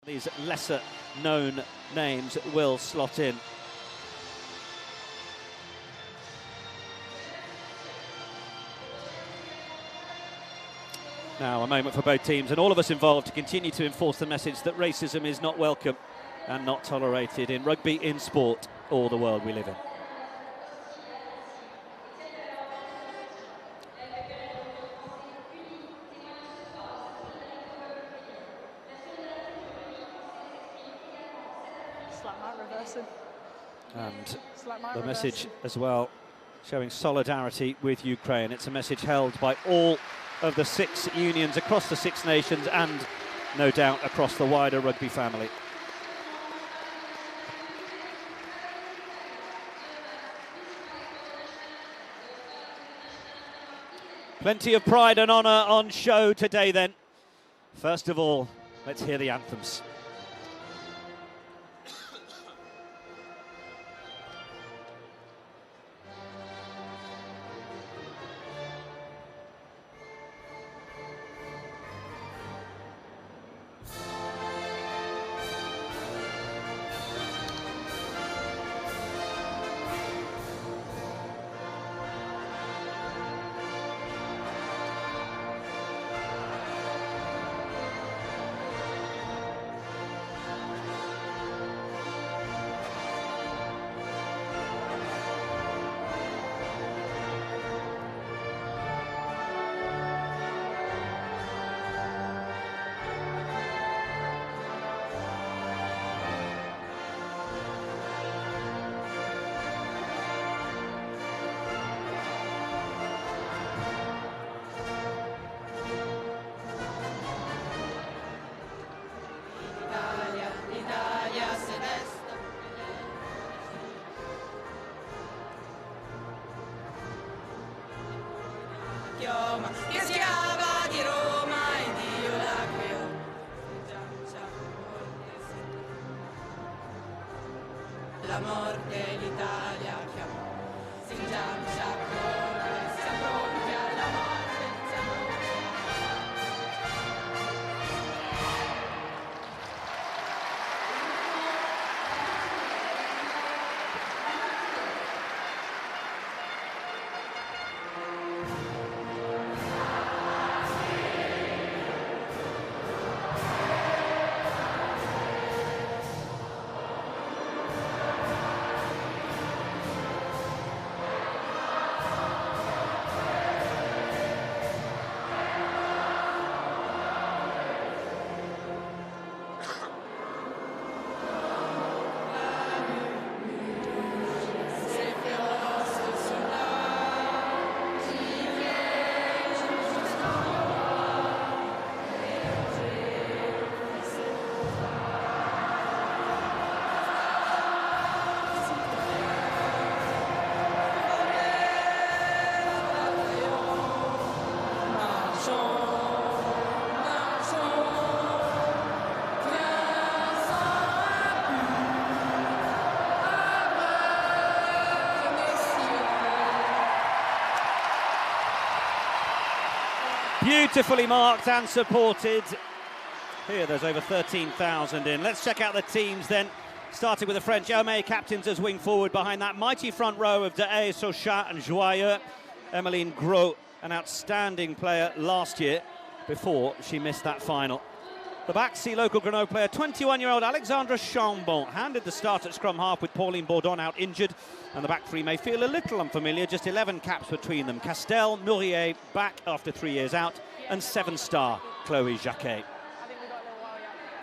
These lesser known names will slot in. Now a moment for both teams and all of us involved to continue to enforce the message that racism is not welcome and not tolerated in rugby, in sport, or the world we live in. And the message as well, showing solidarity with Ukraine. It's a message held by all of the 6 unions across the 6 nations and no doubt across the wider rugby family. Plenty of pride and honour on show today then. First of all, let's hear the anthems. Che schiava di Roma e Dio la creò. La morte l'Italia chiamò. Singiam Sciacquone, siamo pronti alla morte, Beautifully marked and supported. Here there's over 13,000 in. Let's check out the teams then. Starting with the French Hermé captains as wing forward behind that mighty front row of Dehaye, Sochat and Joyeux. Emmeline Gros, an outstanding player last year before she missed that final. The back see local Grenoble player, 21-year-old Alexandra Chambon, handed the start at scrum half with Pauline Bourdon out injured, and the back three may feel a little unfamiliar, just 11 caps between them. Castel, Murier back after 3 years out, and 7-star Chloé Jacquet.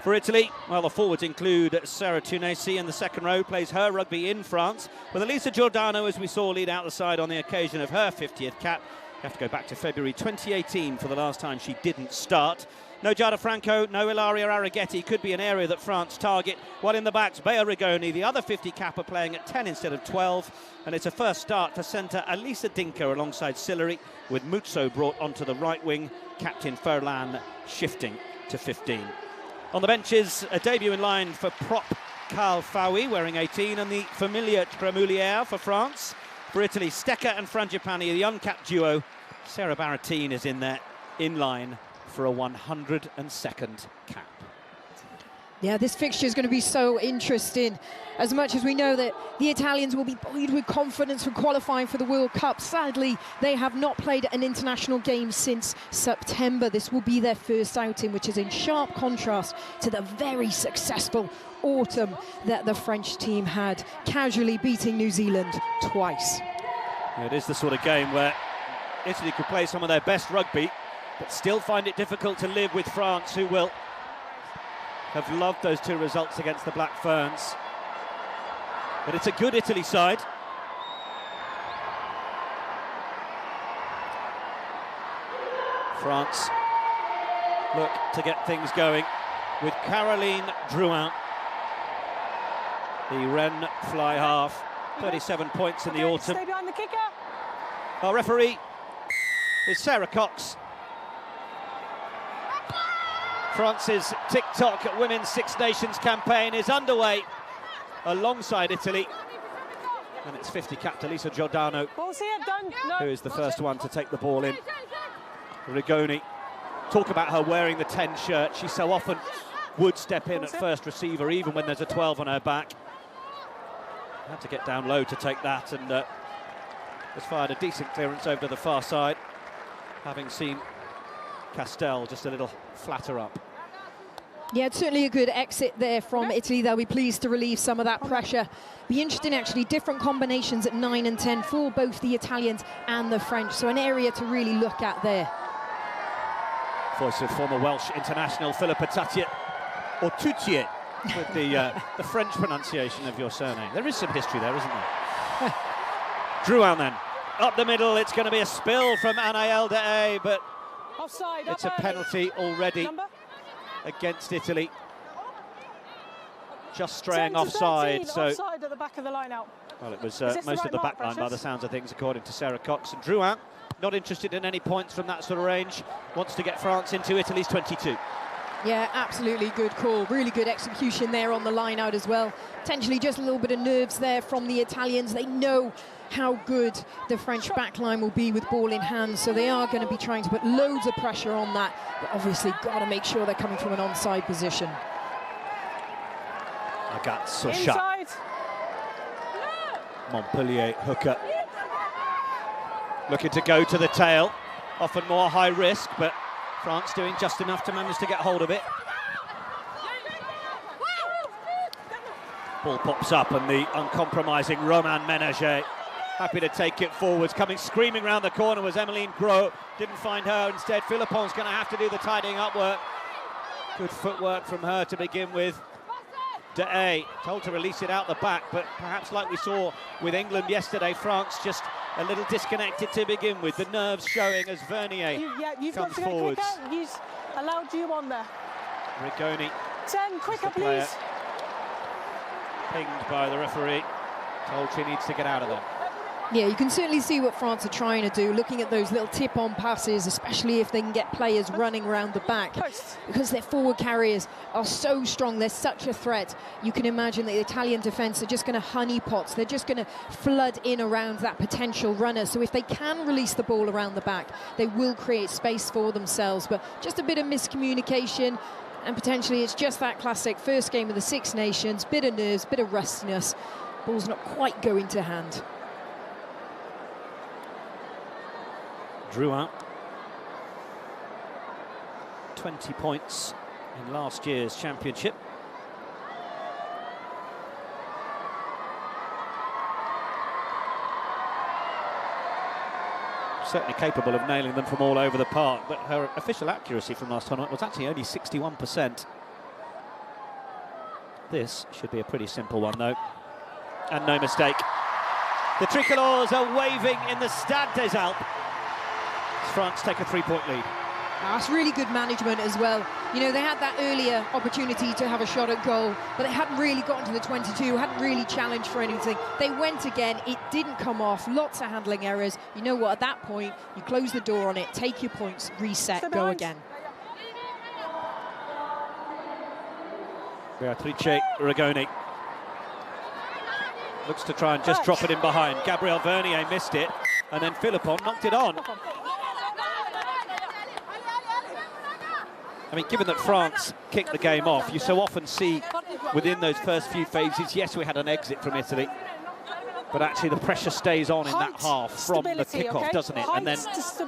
For Italy, well, the forwards include Sarah Tunesi in the second row, plays her rugby in France, with Elisa Giordano, as we saw, lead out the side on the occasion of her 50th cap. You have to go back to February 2018 for the last time she didn't start. No Giada Franco, no Ilaria Arraghetti could be an area that France target. While in the backs, Bea Rigoni, the other 50 capper, playing at 10 instead of 12. And it's a first start for centre Alisa Dinker alongside Sillery, with Mutso brought onto the right wing, captain Furlan shifting to 15. On the benches, a debut in line for prop Carl Fawi, wearing 18, and the familiar Tremoulière for France. For Italy, Stecker and Frangipani, the uncapped duo. Sarah Baratine is in there, in line for a 102nd cap. Yeah, this fixture is going to be so interesting. As much as we know that the Italians will be buoyed with confidence for qualifying for the World Cup, sadly, they have not played an international game since September. This will be their first outing, which is in sharp contrast to the very successful autumn that the French team had, casually beating New Zealand twice. Yeah, it is the sort of game where Italy could play some of their best rugby, but still find it difficult to live with France, who will have loved those 2 results against the Black Ferns. But it's a good Italy side. France look to get things going with Caroline Drouin, the Rennes fly half, 37 points in the autumn. Stay behind the kicker. Our referee is Sarah Cox. France's TikTok Women's Six Nations campaign is underway alongside Italy. And it's 50 captain Lisa Giordano, Ball's here, done. No. who is the first one to take the ball in. Rigoni, talk about her wearing the 10 shirt. She so often would step in at first receiver, even when there's a 12 on her back. Had to get down low to take that, and has fired a decent clearance over to the far side, having seen Castel just a little flatter up. Yeah, it's certainly a good exit there from Italy. They'll be pleased to relieve some of that pressure. Be interesting, actually, different combinations at 9 and 10 for both the Italians and the French, so an area to really look at there. Voice of former Welsh international Philippa Tutiet, or Tutiet, with the French pronunciation of your surname. There is some history there, isn't there? Drouin then, up the middle. It's going to be a spill from Anaëlle de Haye, but Offside, it's a penalty already Number? against Italy. Just straying 10 to offside, 13, so offside at the back of the line out. well, it was Is this the most right of the mark, back line by the Precious? sounds of things, according to Sarah Cox. And Drouin, not interested in any points from that sort of range, wants to get France into Italy's 22. Yeah, absolutely good call. Really good execution there on the line out as well. Potentially just a little bit of nerves there from the Italians. They know how good the French backline will be with ball in hand, so they are going to be trying to put loads of pressure on that, but obviously got to make sure they're coming from an onside position. Agathe Sochat, Inside. Montpellier hooker, looking to go to the tail, often more high risk, but France doing just enough to manage to get hold of it. Ball pops up, and the uncompromising Romain Ménager happy to take it forwards. Coming screaming round the corner was Emmeline Gros. Didn't find her. Instead, Philippon's going to have to do the tidying up work. Good footwork from her to begin with. De Haye told to release it out the back, but perhaps like we saw with England yesterday, France just a little disconnected to begin with. The nerves showing as Vernier You've got comes to get forwards. quicker. He's allowed you on there. Rigoni 10, quicker, the player. please. pinged by the referee, told she needs to get out of there. Yeah, you can certainly see what France are trying to do, looking at those little tip-on passes, especially if they can get players running around the back. Post. Because their forward carriers are so strong, they're such a threat. You can imagine the Italian defence are just going to honeypots. They're just going to flood in around that potential runner. So if they can release the ball around the back, they will create space for themselves. But just a bit of miscommunication, and potentially it's just that classic first game of the Six Nations, bit of nerves, bit of rustiness. Ball's not quite going to hand. Drouin, 20 points in last year's championship. Certainly capable of nailing them from all over the park, but her official accuracy from last tournament was actually only 61%. This should be a pretty simple one, though, and no mistake. The Tricolores are waving in the Stade des Alpes. France take a 3-point lead. That's really good management as well. You know, they had that earlier opportunity to have a shot at goal, but they hadn't really gotten to the 22, hadn't really challenged for anything. They went again, it didn't come off, lots of handling errors. You know what, at that point, you close the door on it, take your points, reset, go again. Beatrice Rigoni looks to try and just drop it in behind. Gabrielle Vernier missed it, and then Philippon knocked it on. I mean, given that France kicked the game off, you so often see within those first few phases, yes, we had an exit from Italy, but actually the pressure stays on in that half from the kickoff, doesn't it? And then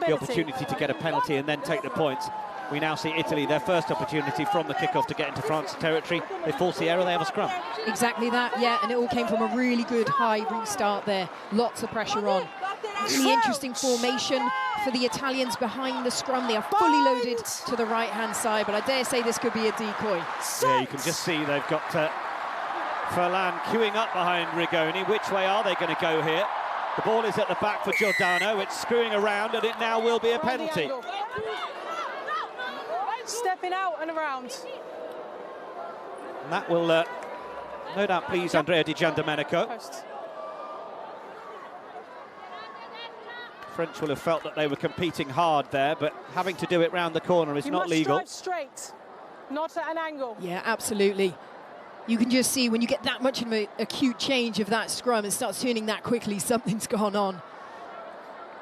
the opportunity to get a penalty and then take the points. We now see Italy, their first opportunity from the kickoff to get into France's territory. They force the error, they have a scrum. Exactly that, yeah, and it all came from a really good high restart there. Lots of pressure on. Really interesting formation for the Italians behind the scrum. They are fully loaded to the right-hand side, but I dare say this could be a decoy. Yeah, you can just see they've got Furlan queuing up behind Rigoni. Which way are they going to go here? The ball is at the back for Giordano. It's screwing around, and it now will be a penalty. Stepping out and around. And that will no doubt please Andrea Di Giandomenico. French will have felt that they were competing hard there, but having to do it round the corner is not legal. You must drive straight, not at an angle. Yeah, absolutely. You can just see when you get that much of an acute change of that scrum, it starts turning that quickly, something's gone on.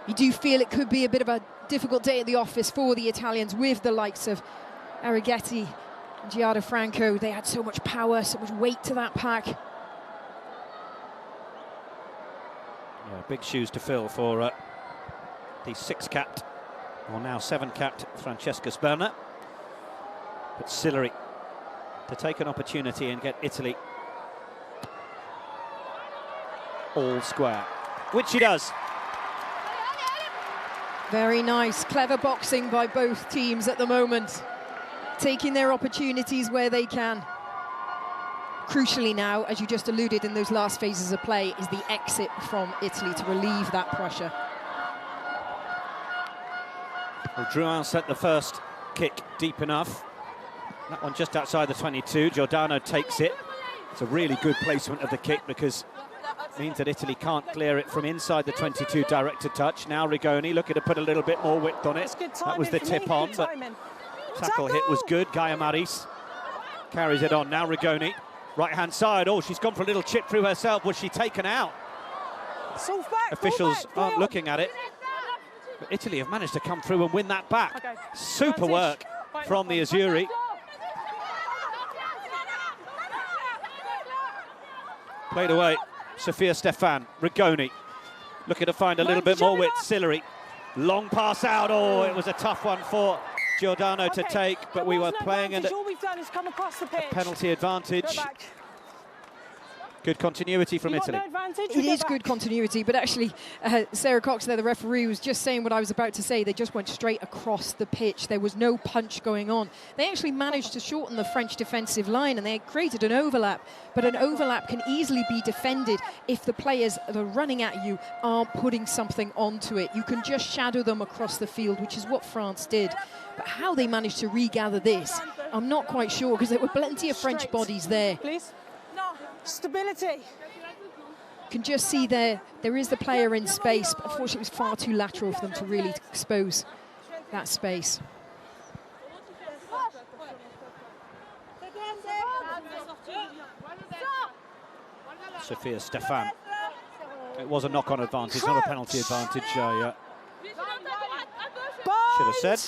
You do feel it could be a bit of a difficult day at the office for the Italians with the likes of Arrighetti and Gianfranco. They had so much power, so much weight to that pack. Yeah, big shoes to fill for the six-capped, or now seven-capped Francesca Sberna. But Sillery to take an opportunity and get Italy all square, which she does. Very nice, clever boxing by both teams at the moment, taking their opportunities where they can. Crucially now, as you just alluded in those last phases of play, is the exit from Italy to relieve that pressure. Well, Drouin sent the first kick deep enough. That one just outside the 22. Giordano takes it. It's a really good placement of the kick because it means that Italy can't clear it from inside the 22 directed touch. Now Rigoni looking to put a little bit more width on it. That was the tip on, but tackle hit was good. Gaia Maris carries it on. Now Rigoni, right-hand side. Oh, she's gone for a little chip through herself. Was she taken out? Officials aren't looking at it. But Italy have managed to come through and win that back. Okay. Super work from the Azzurri. Played away, Sophia Stefan. Rigoni looking to find a little bit more width. Sillery, long pass out. Oh, it was a tough one for Giordano to take, but we were playing in all we've done is come across the pitch. penalty advantage. Good continuity from Italy. It is good continuity, but actually Sarah Cox there, the referee, was just saying what I was about to say. They just went straight across the pitch. There was no punch going on. They actually managed to shorten the French defensive line and they created an overlap, but an overlap can easily be defended if the players that are running at you aren't putting something onto it. You can just shadow them across the field, which is what France did. But how they managed to regather this, I'm not quite sure, because there were plenty of French bodies there. Please. Stability. You can just see there is the player in space, but unfortunately it was far too lateral for them to really expose that space. Sophia Stefan. It was a knock-on advantage, not a penalty advantage. Should have said.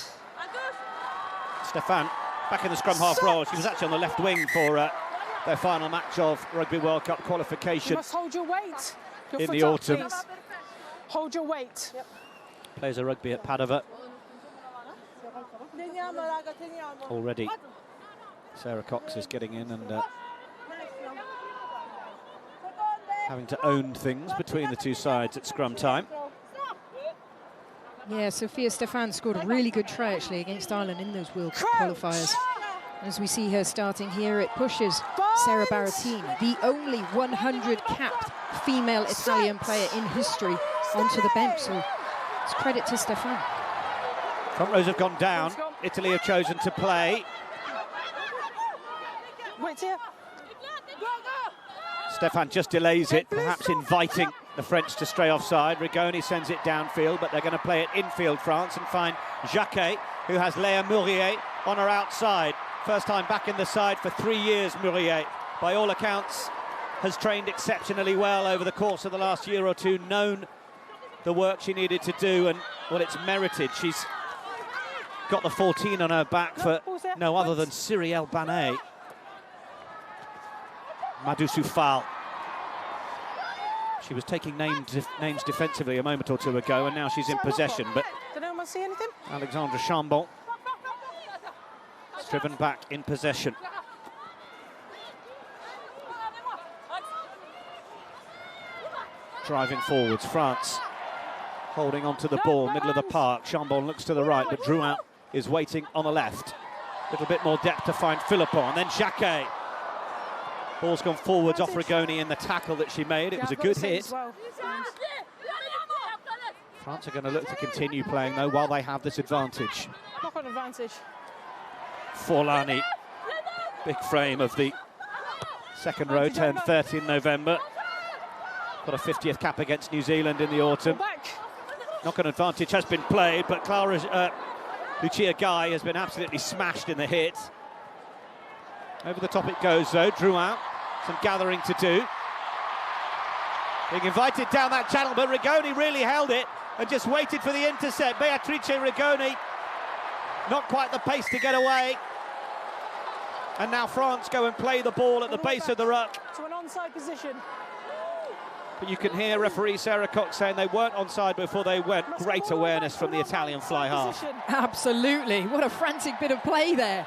Stefan back in the scrum half role. She was actually on the left wing for their final match of Rugby World Cup qualification. You must hold your weight. Your in the autumn. Please. Hold your weight. Yep. Plays a rugby at Padova. Already Sarah Cox is getting in and having to own things between the two sides at scrum time. Yeah, Sophia Stefan scored a really good try actually against Ireland in those World Cup qualifiers. As we see her starting here, it pushes Sarah Barattini, the only 100 capped female Italian player in history, onto the bench. So it's credit to Stefan. Front rows have gone down. Italy have chosen to play. Wait here. Stefan just delays it, perhaps inviting the French to stray offside. Rigoni sends it downfield, but they're going to play it infield, France, and find Jacquet, who has Léa Murier on her outside. First time back in the side for 3 years, Murier. By all accounts, has trained exceptionally well over the course of the last year or two, known the work she needed to do, and well, it's merited. She's got the 14 on her back for no other than Cyrielle Banet. Madoussou Fall. She was taking names defensively a moment or two ago, and now she's in possession. But Did anyone see anything? Alexandra Chambon is driven back in possession. Driving forwards, France holding onto the ball, middle of the park. Chambon looks to the right, but Drouin is waiting on the left. A little bit more depth to find Philippon, and then Jacquet. Ball's gone forwards off Rigoni in the tackle that she made. It was a good hit. France are going to look to continue playing, though, while they have this advantage. Knock on advantage. Forlani, big frame of the second row, turned 30 in November. Got a 50th cap against New Zealand in the autumn. Knock-on advantage has been played, but Lucia Guy has been absolutely smashed in the hit. Over the top it goes, though. Drouin, some gathering to do. Being invited down that channel, but Rigoni really held it and just waited for the intercept. Beatrice Rigoni, not quite the pace to get away. And now France go and play the ball at the base of the ruck. To an onside position. But you can hear referee Sarah Cox saying they weren't onside before they went. Great awareness from the Italian fly half. Absolutely. What a frantic bit of play there.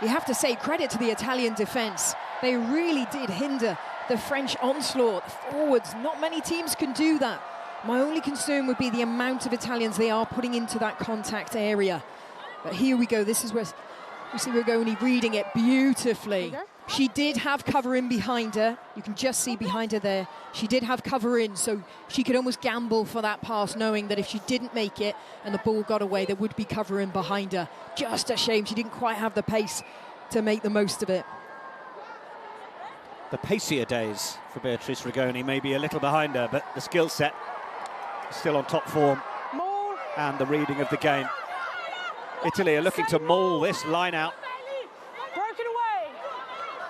You have to say credit to the Italian defence. They really did hinder the French onslaught. Forwards, not many teams can do that. My only concern would be the amount of Italians they are putting into that contact area. But here we go. This is where we see Rigoni reading it beautifully. She did have cover in behind her. You can just see behind her there. She did have cover in, so she could almost gamble for that pass, knowing that if she didn't make it and the ball got away, there would be cover in behind her. Just a shame she didn't quite have the pace to make the most of it. The pacier days for Beatrice Rigoni may be a little behind her, but the skill set is still on top form. And the reading of the game. Italy are looking to maul this line out. Broken away.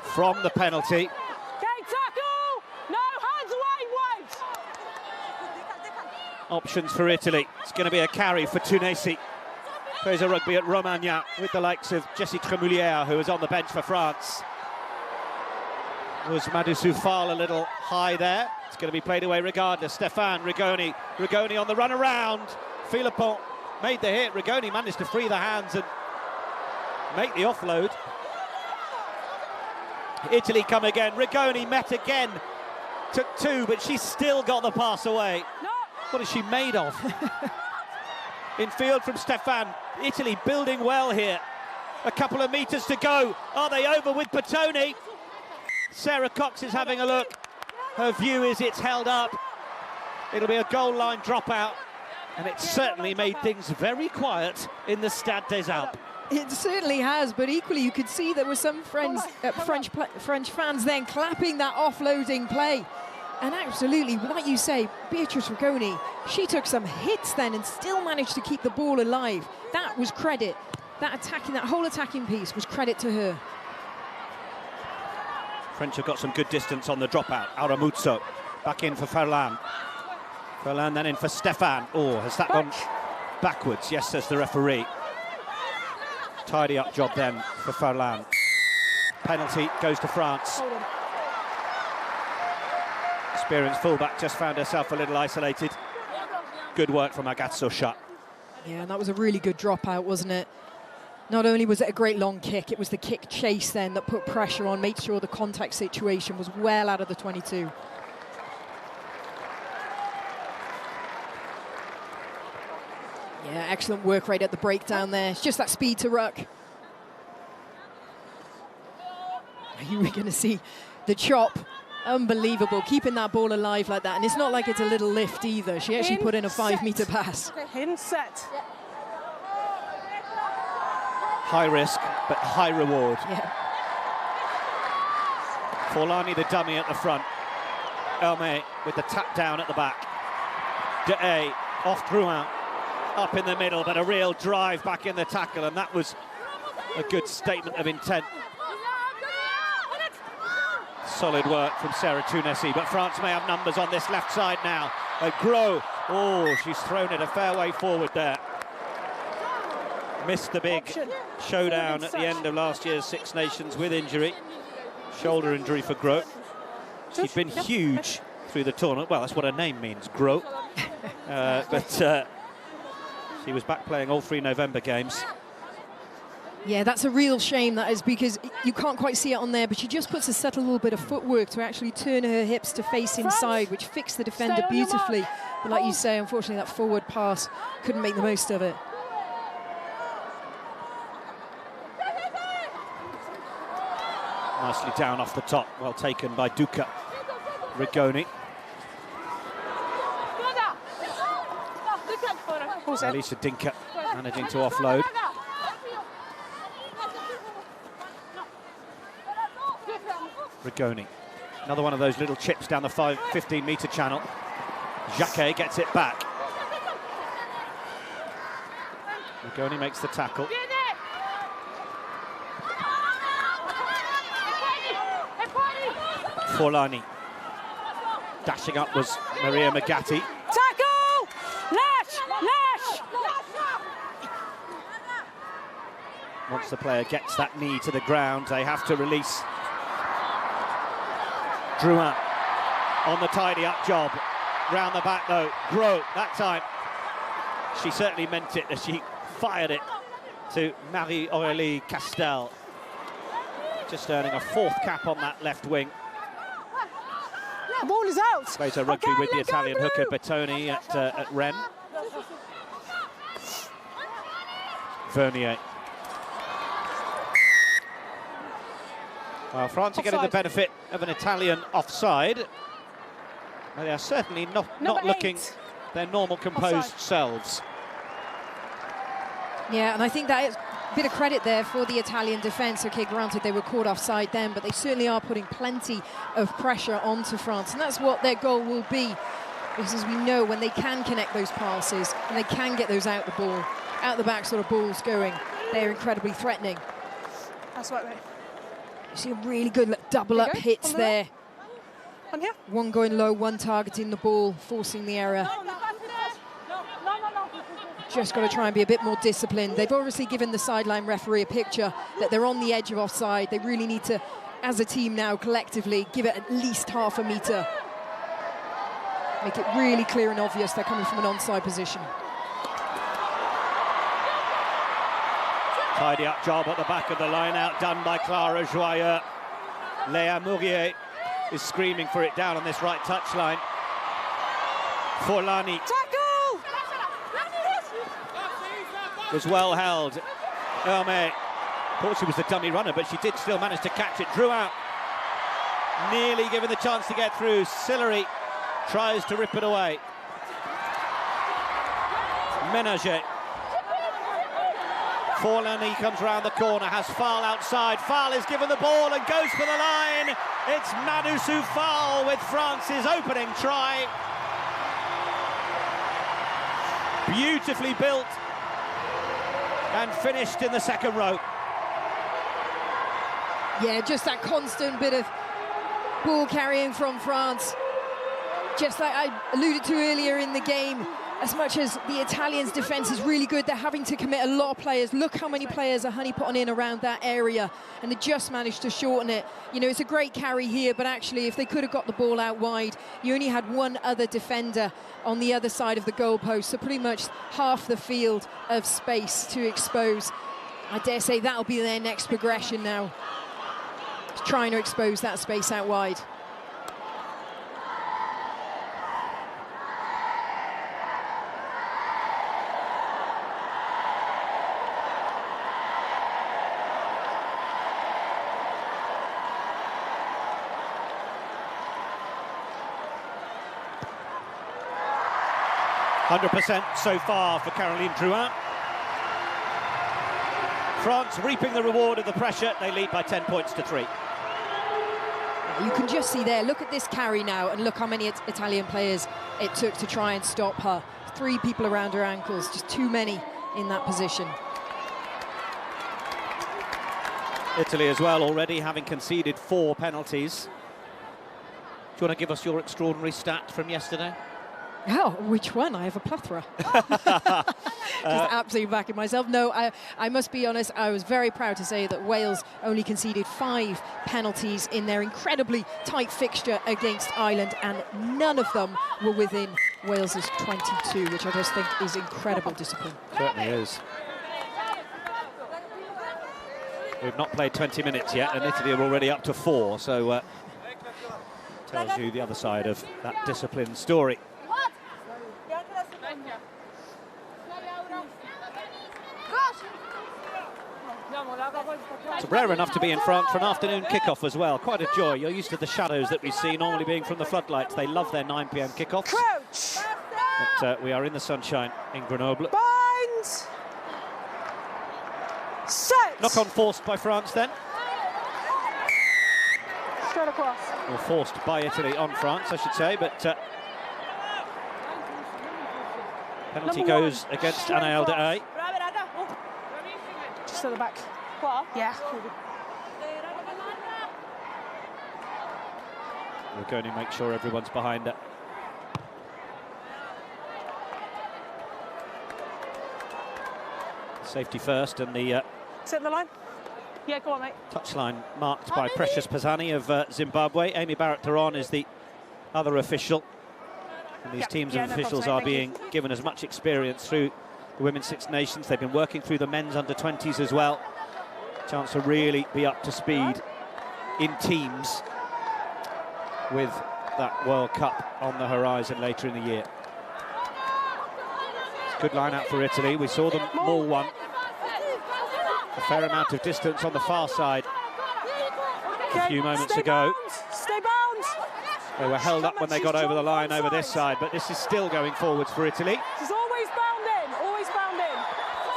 From the penalty. Okay, tackle! No, hands away, wait! Options for Italy. It's going to be a carry for Tunisi. Plays a rugby at Romagna with the likes of Jessie Tremoulière, who is on the bench for France. Was Madoussou Fall a little high there? It's going to be played away regardless. Stéphane Rigoni. Rigoni on the run around. Philippon made the hit. Rigoni managed to free the hands and make the offload. Italy come again. Rigoni met again. Took two, but she's still got the pass away. No. What is she made of? Infield from Stéphane. Italy building well here. A couple of metres to go. Are they over with Bertoni? Sarah Cox is having a look. Her view is it's held up. It'll be a goal line dropout. And it certainly made things very quiet in the Stade des Alpes. It certainly has, but equally you could see there were some French fans then clapping that offloading play. And absolutely, like you say, Beatrice Rigoni, she took some hits then and still managed to keep the ball alive. That was credit. That whole attacking piece was credit to her. French have got some good distance on the dropout. Aramuzzo back in for Ferland. Ferland then in for Stéphane. Oh, has that gone backwards? Yes, says the referee. Tidy up job then for Ferland. Penalty goes to France. Experienced fullback just found herself a little isolated. Good work from Agathe Socha. Yeah, and that was a really good dropout, wasn't it? Not only was it a great long kick, it was the kick chase then that put pressure on, made sure the contact situation was well out of the 22. Yeah, excellent work rate at the breakdown there. It's just that speed to ruck. You were going to see the chop. Unbelievable, keeping that ball alive like that. And it's not like it's a little lift either. She actually put in a 5-metre pass. In set. High risk, but high reward. Yeah. Forlani the dummy at the front. Elmé with the tap down at the back. Dehaye off Drouin. Up in the middle, but a real drive back in the tackle, and that was a good statement of intent. Solid work from Sarah Tunisi, but France may have numbers on this left side now. Gros, oh, she's thrown it a fair way forward there. Missed the big showdown at the end of last year's Six Nations with injury. Shoulder injury for Groot. She'd been huge through the tournament. Well, that's what her name means, Groot. But she was back playing all 3 November games. Yeah, that's a real shame, that is, because you can't quite see it on there, but she just puts a subtle little bit of footwork to actually turn her hips to face inside, which fixed the defender beautifully. But like you say, unfortunately, that forward pass couldn't make the most of it. Nicely down off the top, well taken by Duka. Rigoni. Elisa Dinka managing to offload. Rigoni. Another one of those little chips down the 15-metre channel. Jacquet gets it back. Rigoni makes the tackle. Forlani. Dashing up was Maria Magatti. Tackle! Lash! Once the player gets that knee to the ground, they have to release. Drouin on the tidy-up job. Round the back, though. Groot, that time. She certainly meant it as she fired it to Marie-Aurélie Castel. Just earning a 4th cap on that left wing. The ball is out. Plays her rugby with the Italian hooker Bertoni at Rennes. Vernier. Well, France are getting the benefit of an Italian offside. They are certainly not looking their normal composed selves. Yeah, and I think that is a bit of credit there for the Italian defence. OK, granted, they were caught offside then, but they certainly are putting plenty of pressure onto France, and that's what their goal will be. Because as we know, when they can connect those passes, and they can get those out the back sort of balls going, they're incredibly threatening. That's right, mate. You see a really good double-up hits there. On here. One going low, one targeting the ball, forcing the error. No. Just got to try and be a bit more disciplined. They've obviously given the sideline referee a picture that they're on the edge of offside. They really need to, as a team now, collectively, give it at least half a metre. Make it really clear and obvious they're coming from an onside position. Tidy up job at the back of the line out, done by Clara Joyeux. Léa Mourier is screaming for it down on this right touchline. Forlani. Tackle! Was well held. Hermé thought she was the dummy runner, but she did still manage to catch it. Drouin nearly given the chance to get through. Sillery tries to rip it away. Ménager. Forlani comes round the corner, has Fall outside. Fall is given the ball and goes for the line. It's Manousou Fall with France's opening try. Beautifully built and finished in the second row. Yeah, just that constant bit of ball carrying from France. Just like I alluded to earlier in the game, as much as the Italians' defence is really good, they're having to commit a lot of players. Look how many players are honeypotting in around that area, and they just managed to shorten it. You know, it's a great carry here, but actually, if they could have got the ball out wide, you only had one other defender on the other side of the goalpost, so pretty much half the field of space to expose. I dare say that'll be their next progression now, trying to expose that space out wide. 100% so far for Caroline Drouin. France reaping the reward of the pressure. They lead by 10 points to 3. You can just see there, look at this carry now, and look how many Italian players it took to try and stop her. 3 people around her ankles, just too many in that position. Italy as well, already having conceded 4 penalties. Do you want to give us your extraordinary stat from yesterday? Oh, which one? I have a plethora. Just absolutely backing myself. No, I must be honest, I was very proud to say that Wales only conceded 5 penalties in their incredibly tight fixture against Ireland, and none of them were within Wales's 22, which I just think is incredible discipline. Certainly is. We've not played 20 minutes yet, and Italy are already up to 4, so tells you the other side of that discipline story. It's rare enough to be in France for an afternoon kickoff as well. Quite a joy. You're used to the shadows that we see normally being from the floodlights. They love their 9 p.m. kickoffs. Crouch. But we are in the sunshine in Grenoble. Bind. Set. Knock on forced by France then. Straight across. Or forced by Italy on France, I should say, but penalty goes against Anaël Dehaye. Just at the back. Yeah. We're going to make sure everyone's behind it. Safety first, and the Set the line. Yeah, go on, mate. touchline marked by Precious Pisani of Zimbabwe. Amy Barrett-Theron is the other official. And these teams of officials are being given as much experience through the Women's Six Nations. They've been working through the men's under-20s as well. Chance to really be up to speed in teams with that World Cup on the horizon later in the year. It's a good line out for Italy. We saw them maul one. A fair amount of distance on the far side a few moments ago. Stay bound. They were held up when they got over the line over this side, but this is still going forwards for Italy. She's always bound in. Always bound in.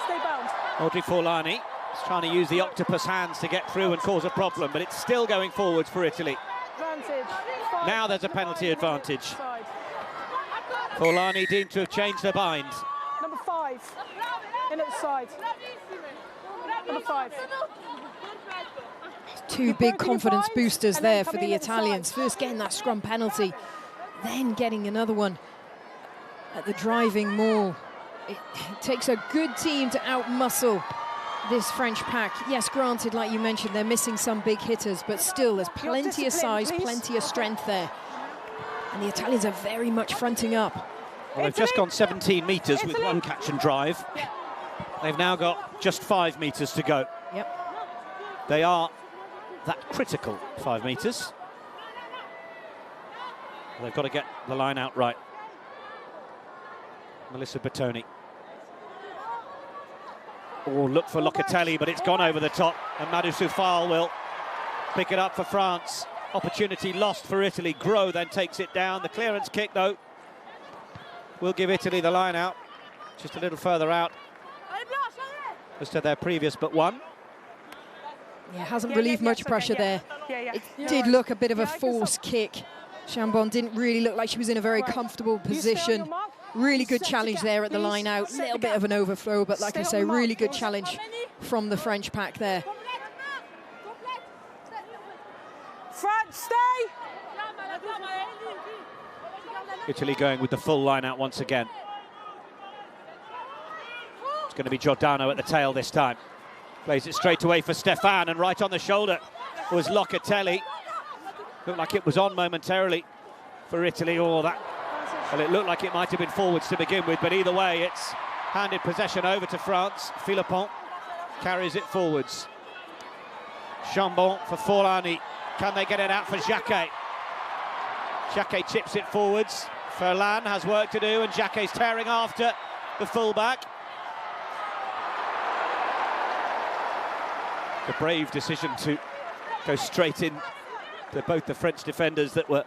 Stay bound. Audrey Forlani is trying to use the octopus hands to get through and cause a problem, but it's still going forwards for Italy. Advantage. Now there's a penalty advantage. Forlani deemed to have changed the bind. Number 5. In at the side. Number 5. 2 big confidence boosters there for the Italians. First getting that scrum penalty, then getting another one at the driving maul. It takes a good team to outmuscle this French pack. Yes, granted, like you mentioned, they're missing some big hitters, but still there's plenty of size, plenty of strength there. And the Italians are very much fronting up. Well, they've just gone 17 metres with 1 catch and drive. They've now got just 5 metres to go. Yep. They are that critical 5 metres. They've got to get the line out right. Melissa Bertoni. Oh, look for Locatelli, but it's gone over the top, and Madou Soufal will pick it up for France. Opportunity lost for Italy. Gros then takes it down. The clearance kick, though, will give Italy the line out. Just a little further out as to their previous but one. Yeah, hasn't relieved much pressure there. It did look a bit of a forced kick. Chambon didn't really look like she was in a very comfortable position. Really good challenge there at the line out. A little bit of an overthrow, but like I say, really good challenge from the French pack there. France, stay! Italy going with the full line out once again. It's going to be Giordano at the tail this time. Plays it straight away for Stefan, and right on the shoulder was Locatelli. Looked like it was on momentarily for Italy, or that. Well, it looked like it might have been forwards to begin with, but either way, it's handed possession over to France. Philippon carries it forwards. Chambon for Forlani. Can they get it out for Jacquet? Jacquet chips it forwards. Ferland has work to do, and Jacquet's tearing after the fullback. The brave decision to go straight in to both the French defenders that were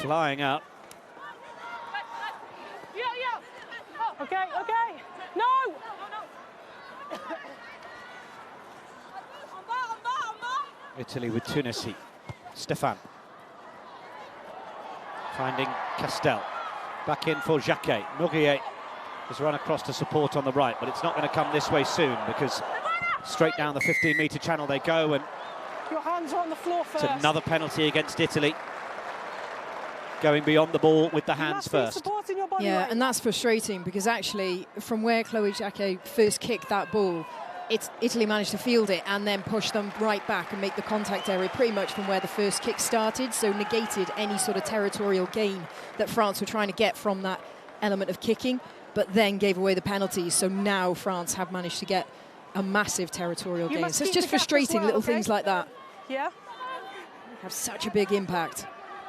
flying out. Okay, okay. No! Italy with Tunisi. Stefan. Finding Castel. Back in for Jacquet. Nourier has run across to support on the right, but it's not going to come this way soon, because straight down the 15-metre channel they go, and your hands are on the floor first. it's another penalty against Italy. going beyond the ball with the You hands must be first. supporting your body Yeah, weight. and that's frustrating because actually, from where Chloe Jacquet first kicked that ball, Italy managed to field it and then push them right back and make the contact area pretty much from where the first kick started, so negated any sort of territorial gain that France were trying to get from that element of kicking, but then gave away the penalties. So now France have managed to get a massive territorial You gain. must So it's keep just the gap as frustrating, well, little okay? things like that Yeah. have such a big impact.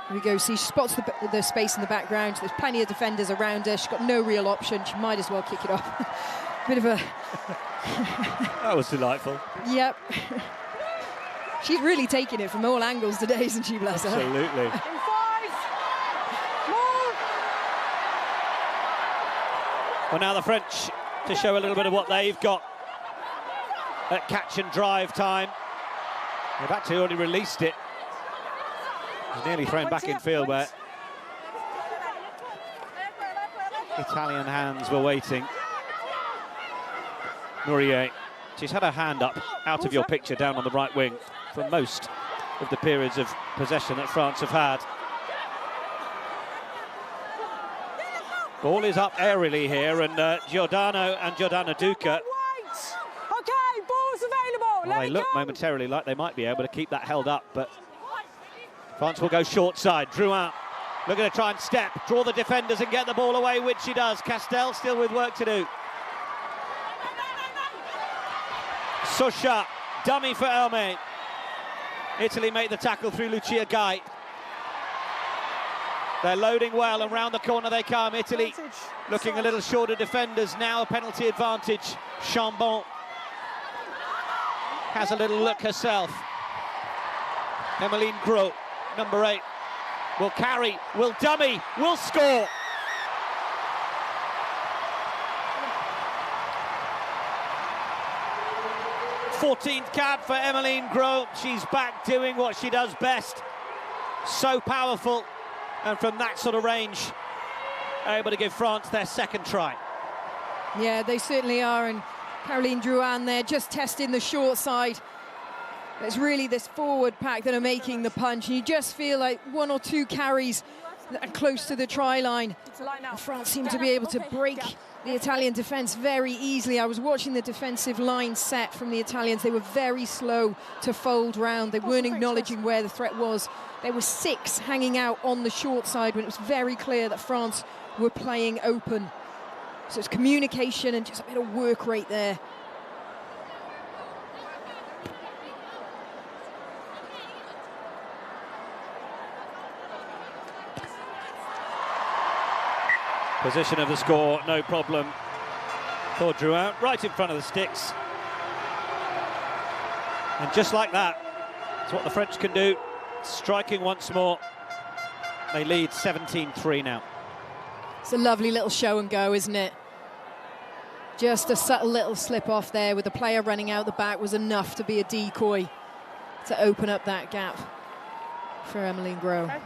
Here we go, see, she spots the space in the background. There's plenty of defenders around her. She's got no real option. She might as well kick it off. Bit of a... That was delightful. Yep. She's really taking it from all angles today, isn't she, bless her? Absolutely. In 5. More. Well, now the French to show a little bit of what they've got at catch and drive time. They've actually already released it. It's nearly thrown back in field where Italian hands were waiting. Murier, she's had her hand up out of your picture down on the right wing for most of the periods of possession that France have had. Ball is up aerially here, and Giordano and Giordano Duca, Wait. Okay, ball's available. well, they look go. momentarily like they might be able to keep that held up, but France will go short side. Drouin looking to try and step, draw the defenders and get the ball away, which she does. Castel still with work to do. Sosha, dummy for Hermé. Italy make the tackle through Lucia Gai. They're loading well, and round the corner they come. Italy Advantage. looking a little short of defenders. Now a penalty advantage. Chambon has a little look herself. Emmeline Gros, number 8, will carry, will dummy, will score. Fourteenth cap for Emmeline Gros. She's back doing what she does best. So powerful, and from that sort of range, able to give France their second try. Yeah, they certainly are, and Caroline Drouin there just testing the short side. It's really this forward pack that are making the punch, and you just feel like one or two carries that are close to the try line. It's a line now. And France seem to be able to break the Italian defence very easily. I was watching the defensive line set from the Italians. They were very slow to fold round. They weren't acknowledging where the threat was. There were 6 hanging out on the short side when it was very clear that France were playing open. So it's communication and just a bit of work rate there. Position of the score, no problem for Drouin, right in front of the sticks. And just like that, it's what the French can do. Striking once more. They lead 17-3 now. It's a lovely little show and go, isn't it? Just a subtle little slip off there with the player running out the back was enough to be a decoy to open up that gap for Emmeline Gros. Okay.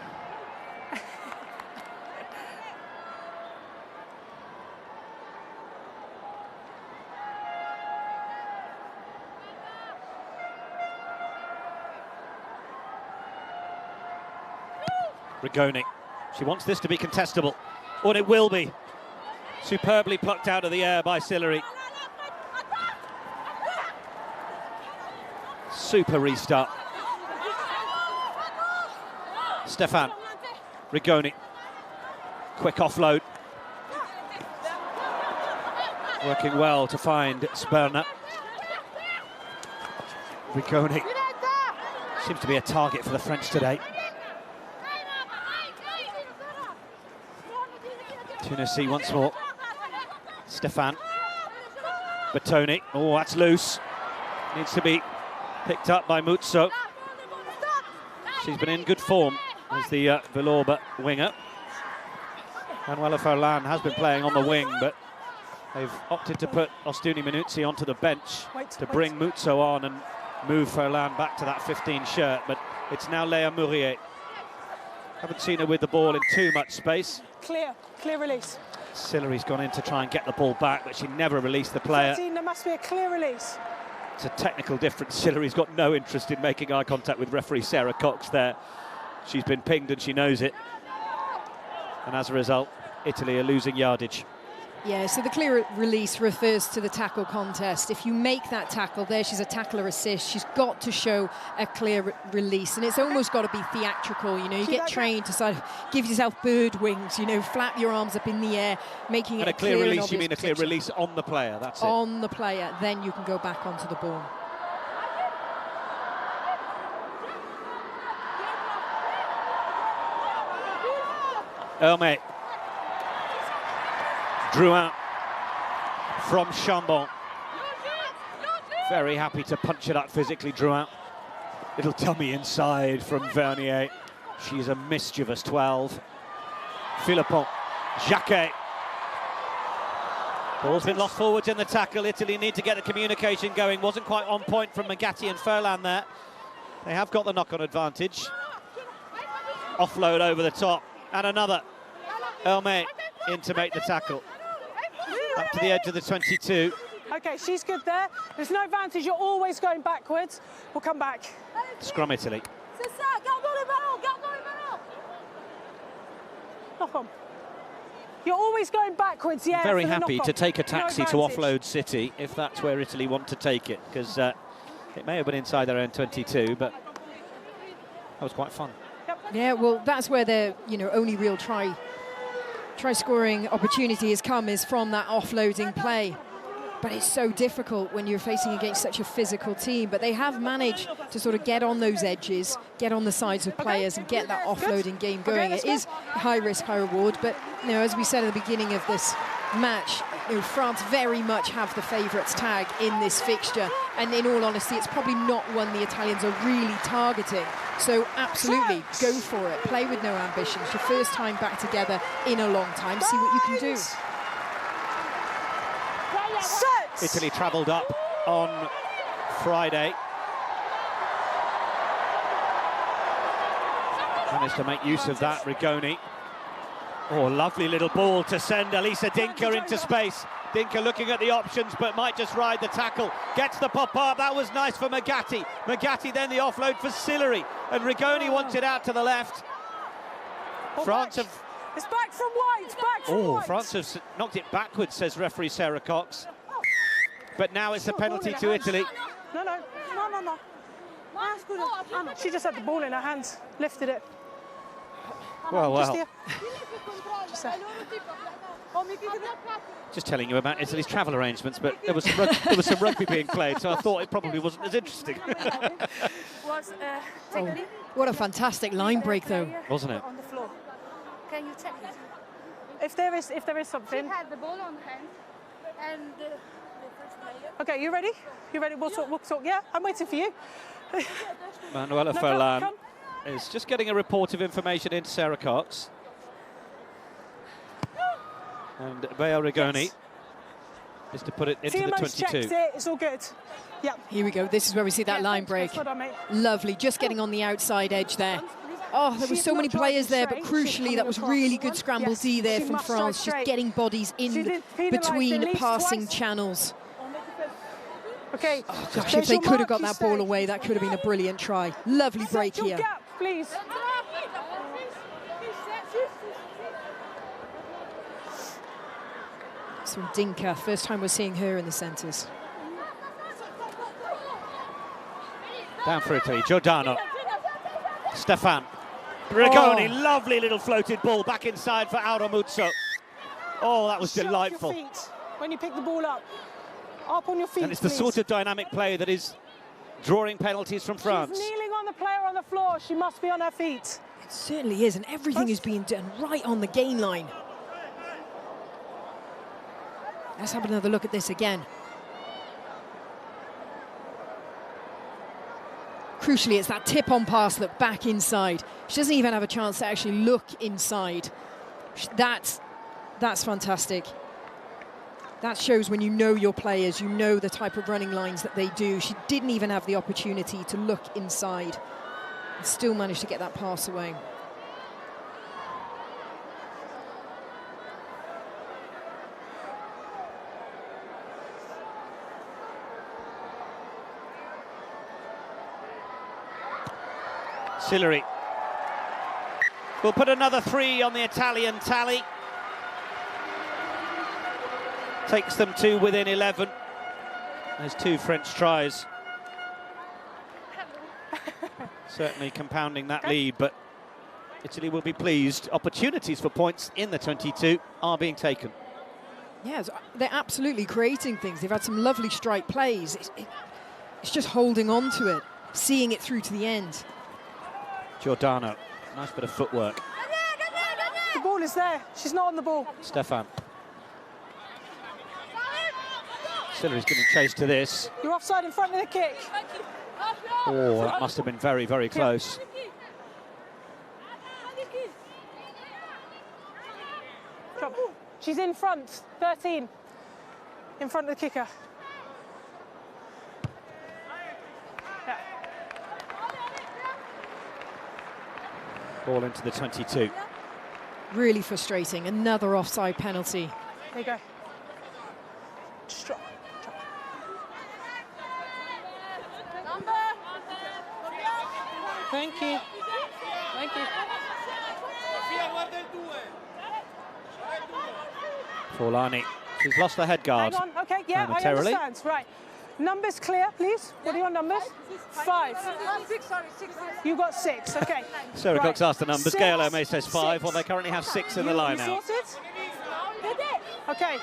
Rigoni, she wants this to be contestable, and it will be. Superbly plucked out of the air by Sillery. Super restart. Stefan, Rigoni, quick offload. Working well to find Sperna. Rigoni seems to be a target for the French today. Tunisi once more. Stefan. Bertoni. Oh, that's loose. Needs to be picked up by Muzzo. She's been in good form as the Villorba winger. Manuela Furlan has been playing on the wing, but they've opted to put Ostuni Minuzzi onto the bench to bring Muzzo on and move Furlan back to that 15 shirt. But it's now Léa Murier. Haven't seen her with the ball in too much space. Clear release. Sillery's gone in to try and get the ball back, but she never released the player. 13, there must be a clear release. It's a technical difference. Sillery's got no interest in making eye contact with referee Sarah Cox there. She's been pinged and she knows it. And as a result, Italy are losing yardage. Yeah, so the clear release refers to the tackle contest. If you make that tackle, there she's a tackler assist. She's got to show a clear release, and it's almost got to be theatrical. You know, you get trained to sort of give yourself bird wings. You know, flap your arms up in the air, making it a clear release. And you mean a clear release on the player? That's it. On the player, then you can go back onto the ball. Hermé drew out from Chambon. Very happy to punch it up physically, drew out. Little tummy inside from Vernier. She's a mischievous 12. Philippon, Jacquet. Ball's been lost forwards in the tackle. Italy need to get the communication going. Wasn't quite on point from Magatti and Furlan there. They have got the knock-on advantage. Offload over the top. And another. Hermé in to make the tackle. Up to the edge of the 22. Okay, she's good there. There's no advantage. You're always going backwards. We'll come back. Scrum Italy. Knock on. You're always going backwards, yeah. Very happy to take a taxi to offload City if that's where Italy want to take it, because it may have been inside their own 22, but that was quite fun. Yeah, well, that's where their only real try scoring opportunity has come, is from that offloading play. But it's so difficult when you're facing against such a physical team. But they have managed to sort of get on those edges, get on the sides of players, and get that offloading game going. It is high risk, high reward. But as we said at the beginning of this match, France very much have the favourites tag in this fixture. And in all honesty, it's probably not one the Italians are really targeting. So absolutely, go for it. Play with no ambitions. Your first time back together in a long time. See what you can do. Italy travelled up on Friday. Managed to make use of that, Rigoni. Oh, lovely little ball to send Elisa Dinka into space. Dinka looking at the options, but might just ride the tackle. Gets the pop-up, that was nice for Magatti. Magatti then the offload for Sillery. And Rigoni wants it out to the left. France have... It's back from White, back from White. France have knocked it backwards, says referee Sarah Cox. But now it's a penalty to Italy. No. She just had the ball in her hands, lifted it. Well. Just telling you about Italy's travel arrangements, but there was some rugby being played, so I thought it probably wasn't as interesting. What a fantastic line break, though, wasn't it? On the floor. Can you check it? If there is something. She had the ball on hand, and the first player. Okay, you ready? You ready? We'll talk. Yeah, I'm waiting for you. Manuela Furlan is just getting a report of information into Sarah Cox. And Bea Rigoni is to put it into the 22. Checked it. It's all good. Yeah. Here we go. This is where we see that line break. Lovely, just getting on the outside edge there. Oh, there were so many players there, but crucially, that was really good scramble D there from France, just getting bodies in between passing channels. Okay. Oh, gosh, if they could have got that ball away, that could have been a brilliant try. Lovely break here. Gap, please. It's from Dinka. First time we're seeing her in the centres. Down for Italy, Giordano. Stefan. Rigoni, lovely little floated ball back inside for Auramuzzo. Oh, that was delightful. Your feet when you pick the ball up on your feet. And it's the sort of dynamic play that is drawing penalties from France. She's kneeling on the player on the floor. She must be on her feet. It certainly is, and everything is being done right on the gain line. Let's have another look at this again. Crucially, it's that tip-on pass look back inside. She doesn't even have a chance to actually look inside. That's fantastic. That shows when you know your players, you know the type of running lines that they do. She didn't even have the opportunity to look inside and still managed to get that pass away. Sillery. We'll put another 3 on the Italian tally. Takes them to within 11. There's 2 French tries. Certainly compounding that lead, but Italy will be pleased. Opportunities for points in the 22 are being taken. Yeah, they're absolutely creating things. They've had some lovely strike plays. It's just holding on to it, seeing it through to the end. Giordano, nice bit of footwork. The ball is there. She's not on the ball. Stefan. Sillery's giving chase to this. You're offside in front of the kick. Oh, that must have been very, very close. Drop. She's in front, 13. In front of the kicker. Yeah. Ball into the 22. Really frustrating. Another offside penalty. There you go. Just drop. Thank you. Thank you. Forlani, she's lost the head guard. Hang on. Okay, yeah, I momentarily. understand. Right. Numbers clear, please. What are your numbers? 5. You got 6. Okay. Sarah Cox asked the numbers. 6, Gail O'May says 5. 6. Well, they currently have 6 in the line now. You sorted? Okay.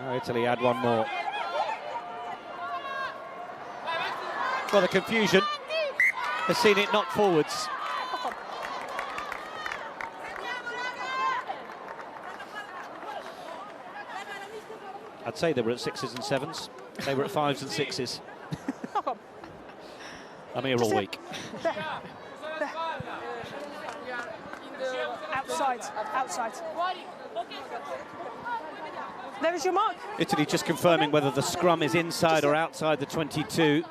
Oh, Italy had one more. Well, the confusion has seen it knocked forwards. I'd say they were at 6s and 7s. They were at 5s and 6s. I'm here all week. There. There. Outside. Outside. There is your mark. Italy just confirming whether the scrum is inside or outside the 22.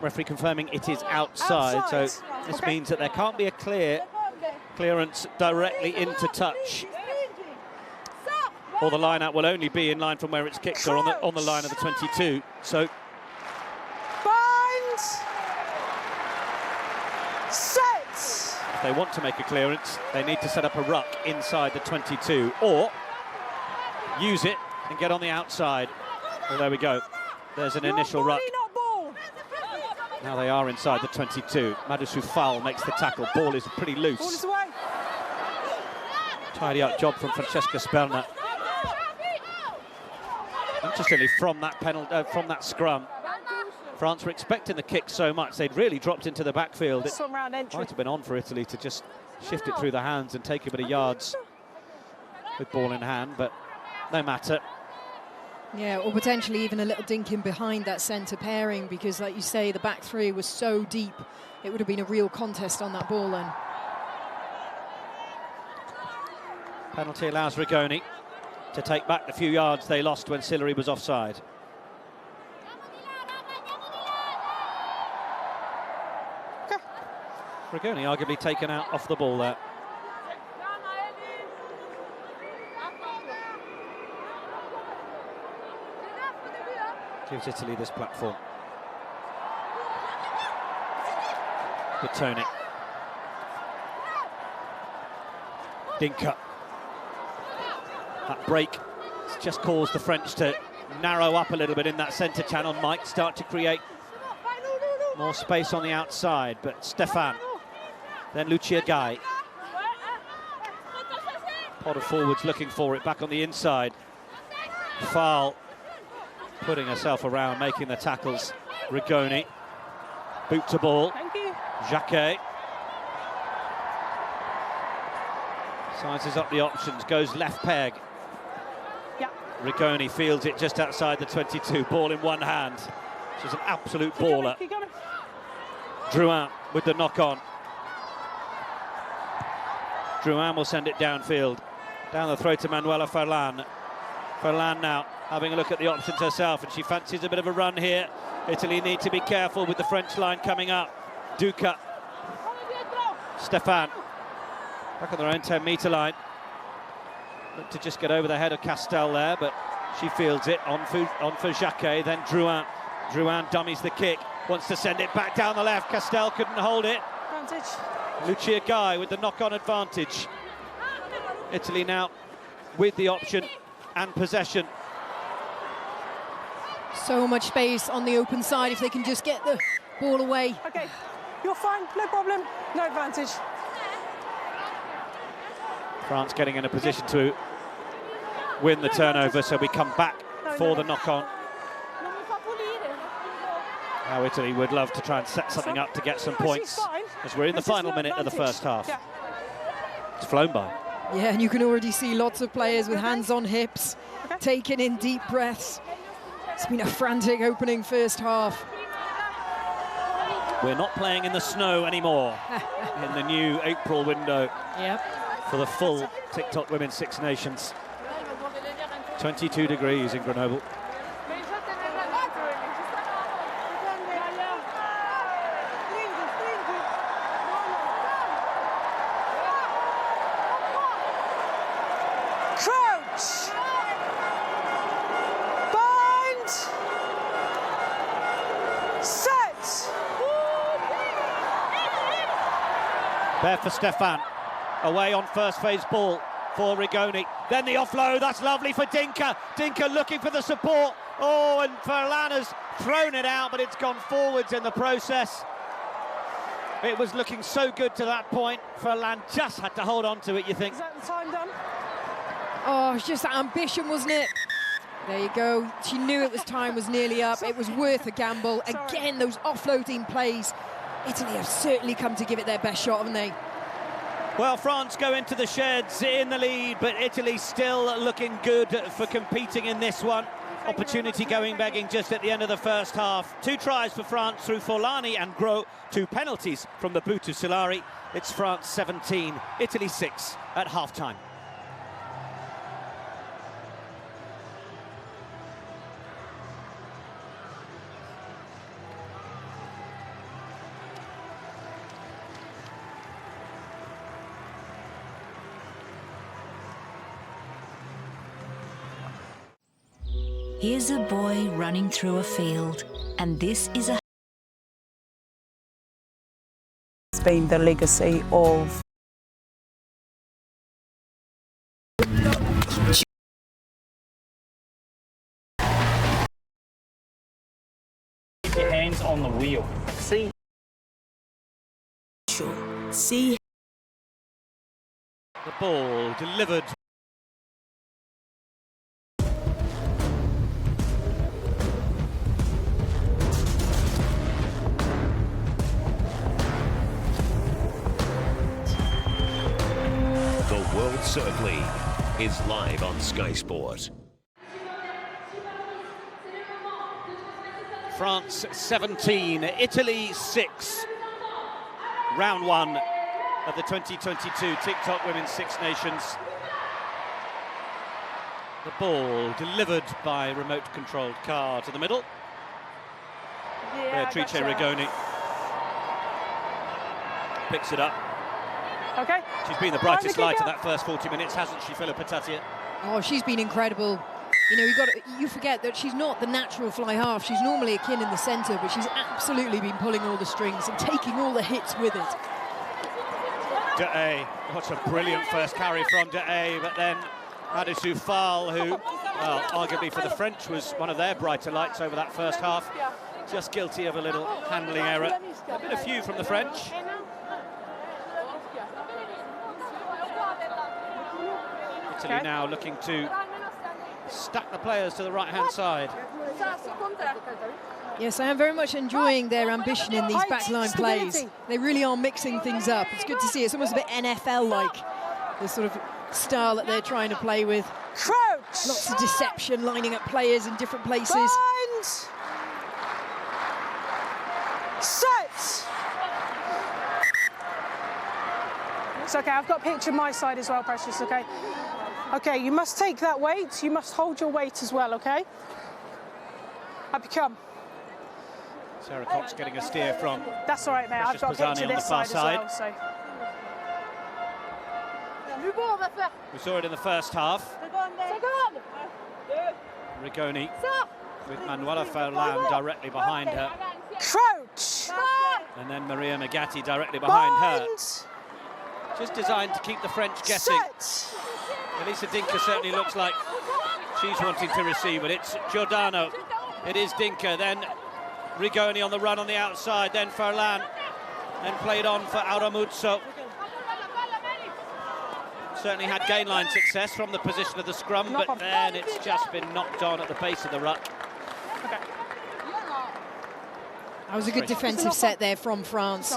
Referee confirming it is outside. So this means that there can't be a clearance directly into touch. Or the line out will only be in line from where it's kicked or on the line of the 22. So Bind. Set. if they want to make a clearance, they need to set up a ruck inside the 22 or use it and get on the outside. Well, there we go. There's an initial ruck. Not ball. Now they are inside the 22. Madusu Foul makes the tackle. Ball is pretty Ball is loose. away. Tidy up job from Francesca Sperna. Interestingly, from that scrum, France were expecting the kick so much they'd really dropped into the backfield. It Some round entry. might have been on for Italy to just shift it through the hands and take a bit of yards with ball in hand, but no matter. Yeah, or potentially even a little dink in behind that centre pairing because, like you say, the back three was so deep. It would have been a real contest on that ball then. Penalty allows Rigoni to take back the few yards they lost when Sillery was offside. Rigoni arguably taken out off the ball there. Gives Italy this platform. Bertoni. Dinka. That break has just caused the French to narrow up a little bit in that centre channel. Might start to create more space on the outside, but Stefan, then Lucia Gai. Pot of forwards looking for it, back on the inside. Foul, putting herself around, making the tackles. Rigoni, boot to ball. Thank you. Jacquet. Sizes up the options, goes left peg. Yeah. Rigoni fields it just outside the 22, ball in one hand. She's an absolute baller. Keep going. Drouin with the knock-on. Drouin will send it downfield. Down the throat to Manuela Ferlan. Ferlan now having a look at the options herself, and she fancies a bit of a run here. Italy need to be careful with the French line coming up. Duca. Stefan. Back on their own 10-metre line. Look to just get over the head of Castel there, but she fields it on for Jacquet, then Drouin. Drouin dummies the kick, wants to send it back down the left. Castel couldn't hold it. advantage. Lucia Guy with the knock-on advantage. Italy now with the option and possession. So much space on the open side if they can just get the ball away. Okay, you're fine, no problem, no advantage. France getting in a position to win the turnover, so we come back for the knock-on. Now Italy would love to try and set something up to get some points as we're in the final minute of the first half. Yeah. It's flown by. Yeah, and you can already see lots of players with hands on hips, taking in deep breaths. It's been a frantic opening first half. We're not playing in the snow anymore in the new April window for the full TikTok Women's Six Nations. 22 degrees in Grenoble. Crouch! Bind! Set! There for Stefan. Away on first phase ball for Rigoni. Then the offload, that's lovely for Dinka. Dinka looking for the support. Oh, and Furlan has thrown it out, but it's gone forwards in the process. It was looking so good to that point. Furlan just had to hold on to it, you think. Is that the time done? Oh, it's just that ambition, wasn't it? There you go. She knew it was time was nearly up. It was worth a gamble. Again, those offloading plays. Italy have certainly come to give it their best shot, haven't they? Well, France go into the sheds in the lead, but Italy still looking good for competing in this one. Opportunity going begging just at the end of the first half. 2 tries for France through Forlani and Gros, 2 penalties from the boot of Solari. It's France 17, Italy 6 at half-time. Here's a boy running through a field, and this is a Spain, the legacy of Keep your hands on the wheel. See? see The ball delivered. The World Surf League is live on Sky Sport. France 17, Italy 6. Round 1 of the 2022 TikTok Women's Six Nations. The ball delivered by remote-controlled car to the middle. Beatrice Rigoni picks it up. Okay. She's been the brightest light of that first 40 minutes, hasn't she, Philippa Tatia? Oh, she's been incredible. You know, you forget that she's not the natural fly half. She's normally a kin in the centre, but she's absolutely been pulling all the strings and taking all the hits with it. De what a brilliant first carry from De, but then Adissou Fall, who, well, arguably for the French was one of their brighter lights over that first half, just guilty of a little handling error. A bit of few from the French. Italy now looking to stack the players to the right-hand side. Yes, I am very much enjoying their ambition in these backline plays. They really are mixing things up. It's good to see. It's almost a bit NFL-like, the sort of style that they're trying to play with. Crouch! Lots of deception, lining up players in different places. Bind! Set! It's okay, I've got a picture my side as well, Precious, okay? Okay, you must take that weight. You must hold your weight as well, okay? Up you come. Sarah Cox getting a steer from. That's all right, mate. I've got a picture this side as well. So. We saw it in the first half. Rigoni with Manuela Furlan directly behind her. Crouch! And then Maria Magatti directly behind her. Just designed to keep the French guessing. Elisa Dinka certainly looks like she's wanting to receive it. It's Giordano. It is Dinka. Then Rigoni on the run on the outside. Then Furlan. Then played on for Auramuzzo. Certainly had gain line success from the position of the scrum, but then it's just been knocked on at the base of the ruck. That was a good defensive set there from France.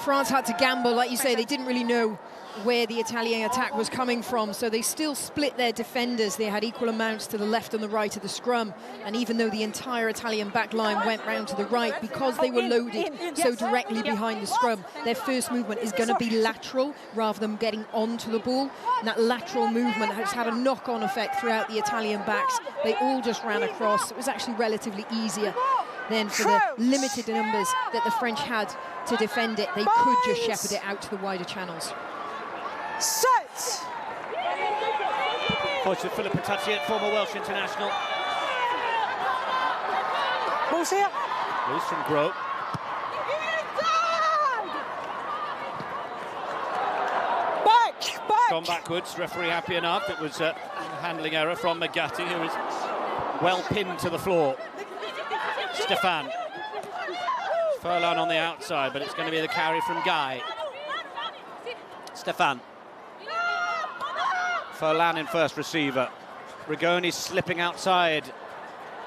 France had to gamble, like you say, they didn't really know where the Italian attack was coming from, so they still split their defenders. They had equal amounts to the left and the right of the scrum, and even though the entire Italian back line went round to the right, because they were loaded so directly behind the scrum, their first movement is going to be lateral rather than getting onto the ball, and that lateral movement has had a knock-on effect throughout the Italian backs. They all just ran across. It was actually relatively easier then for the limited numbers that the French had to defend it. They could just shepherd it out to the wider channels. Set! Coach of Philip Petacci, former Welsh international. Ball's here. Loose from Grote. Back! Gone backwards, referee happy enough. It was a handling error from Magatti, who is well pinned to the floor. Stefan. Furlan on the outside, but it's going to be the carry from Guy. Stefan. Furlan in first receiver. Rigoni slipping outside.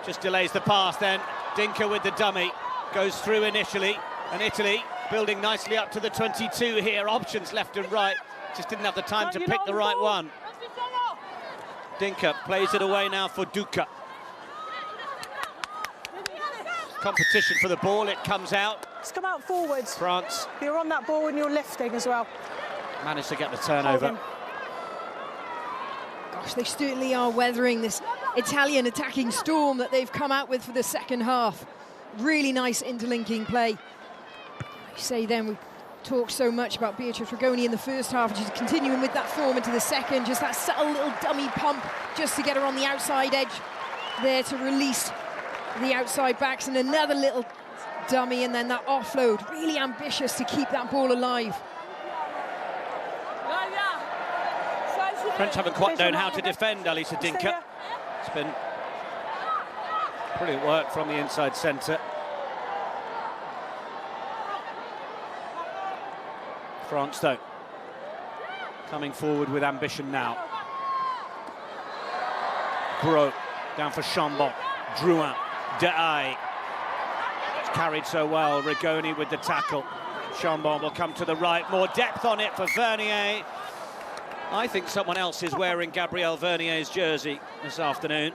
Just delays the pass then. Dinka with the dummy. Goes through initially. And Italy building nicely up to the 22 here. Options left and right. Just didn't have the time to pick the right one. Dinka plays it away now for Duca. Competition for the ball, it comes out. Let's come out forwards. France. You're on that ball and you're lifting as well. Managed to get the turnover. Gosh, they certainly are weathering this Italian attacking storm that they've come out with for the second half. Really nice interlinking play. You say then, we talked so much about Beatrice Rigoni in the first half, and she's continuing with that form into the second. Just that subtle little dummy pump just to get her on the outside edge there to release the outside backs, and another little dummy, and then that offload. Really ambitious to keep that ball alive. French haven't quite known how to defend Elisa Dinka. It's been brilliant work from the inside centre. France though, coming forward with ambition now. Grote down for Chambon. Drouin. Dehaye. It's carried so well. Rigoni with the tackle. Chambon will come to the right. More depth on it for Vernier. I think someone else is wearing Gabrielle Vernier's jersey this afternoon.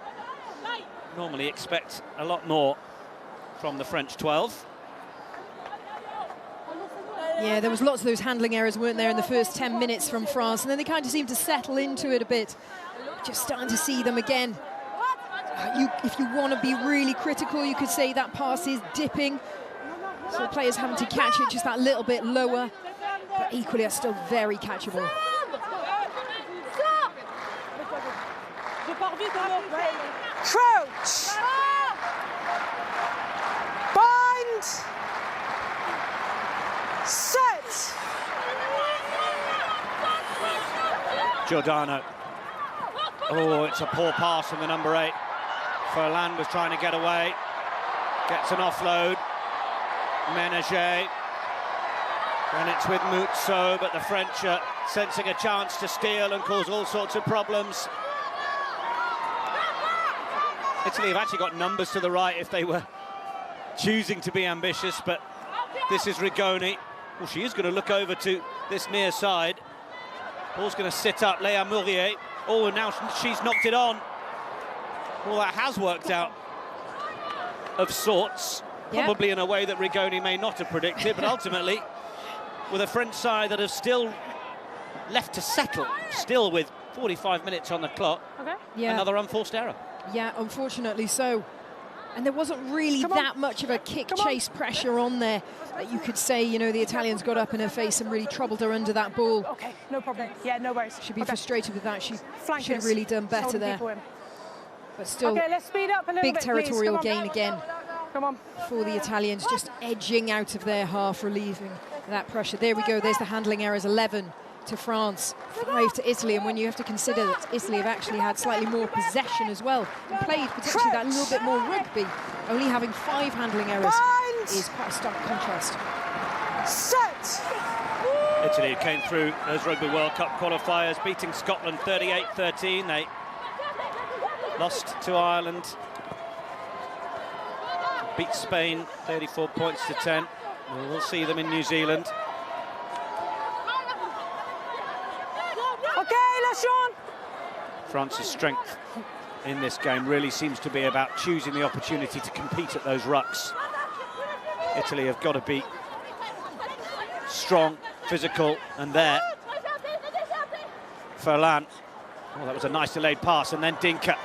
Normally expect a lot more from the French 12. Yeah, there was lots of those handling errors, weren't there, in the first 10 minutes from France, and then they kind of seemed to settle into it a bit. Just starting to see them again. If you want to be really critical, you could say that pass is dipping. So the players having to catch it just that little bit lower, but equally are still very catchable. Crouch! Bind! Set! Giordano. Oh, it's a poor pass from the number 8. Furlan was trying to get away. Gets an offload. Ménager. And it's with Muzzo, but the French are sensing a chance to steal and cause all sorts of problems. Italy have actually got numbers to the right if they were choosing to be ambitious, but this is Rigoni. Well, she is going to look over to this near side. Ball's going to sit up, Léa Mourier. Oh, now she's knocked it on. Well, that has worked out of sorts, probably in a way that Rigoni may not have predicted, but ultimately, with a French side that have still left to settle, still with 45 minutes on the clock, another unforced error. Yeah, unfortunately so. And there wasn't really that much of a kick-chase pressure on there that you could say, you know, the Italians got up in her face and really troubled her under that ball. Okay, no problem. Yeah, no worries. She'd be frustrated with that. She should have really done better there. But still, let's speed up a little big bit, territorial please. gain again. Come on. For the Italians, just edging out of their half, relieving that pressure. There we go, there's the handling errors, 11 to France, 5 to Italy, and when you have to consider that Italy have actually had slightly more possession as well, and played potentially that little bit more rugby, only having 5 handling errors is quite a stark contrast. Set! Italy came through those Rugby World Cup qualifiers, beating Scotland 38-13. They lost to Ireland, beat Spain 34 points to 10. We'll see them in New Zealand. Sean. France's strength in this game really seems to be about choosing the opportunity to compete at those rucks. Italy have got to be strong, physical, and there. Furlan. Oh, that was a nice delayed pass, and then Dinka.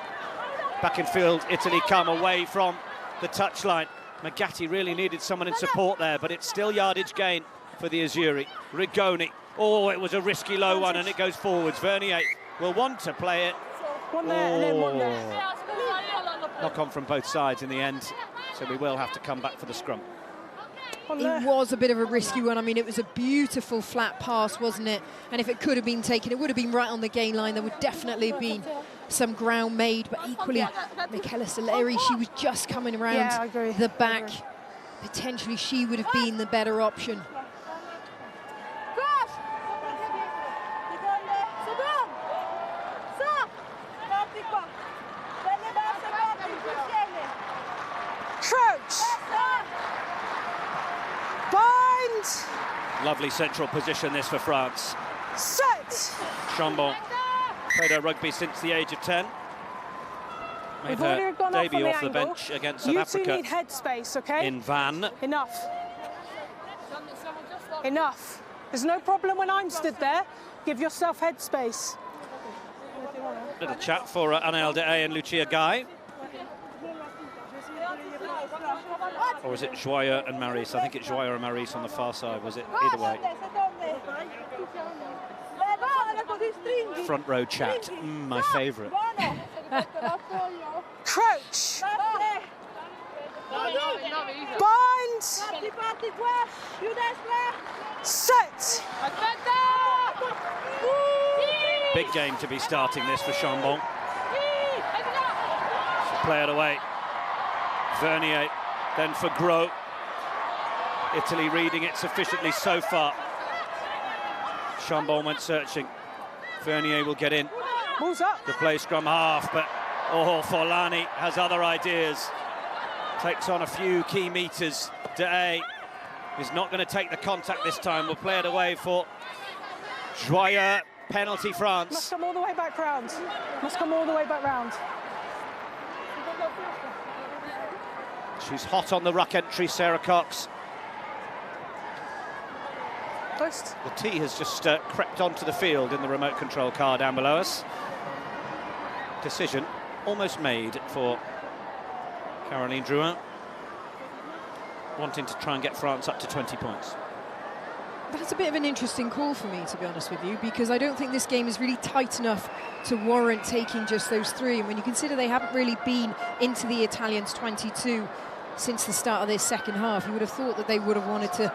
Back in field, Italy come away from the touchline. Magatti really needed someone in support there, but it's still yardage gain for the Azzurri. Rigoni. Oh, it was a risky low one, and it goes forwards. Vernier will want to play it. One there, and then one there. Knock on from both sides in the end, so we will have to come back for the scrum. It was a bit of a risky one. I mean, it was a beautiful flat pass, wasn't it? And if it could have been taken, it would have been right on the gain line. There would definitely have been some ground made, but equally, Michaela Soleri, she was just coming around the back. Potentially, she would have been the better option. Lovely central position this for France. Set! Chambon played her rugby since the age of 10. Made her debut off the bench against South Africa. You two need headspace, okay? In Vannes. Enough. Enough. There's no problem when I'm stood there. Give yourself headspace. Little chat for Anaëlle de Haye and Lucia Guy. Or was it Joyeux and Maris? I think it's Joyeux and Maris on the far side, was it? Either way. Front row chat, my favourite. Crouch! Bind! Set! Big game to be starting this for Chambon. She'll play it away. Vernier. Then for Gros. Italy reading it sufficiently so far. Chambon went searching. Vernier will get in. Moves up. The play scrum half, but Forlani has other ideas. Takes on a few key meters. De Haye is not going to take the contact this time. We'll play it away for Joyeux. Penalty France. Must come all the way back round. Must come all the way back round. She's hot on the ruck entry, Sarah Cox. Post. The tee has just crept onto the field in the remote control car down below us. Decision almost made for Caroline Drouin, wanting to try and get France up to 20 points. That's a bit of an interesting call for me, to be honest with you, because I don't think this game is really tight enough to warrant taking just those 3. And when you consider they haven't really been into the Italians' 22 since the start of this second half, you would have thought that they would have wanted to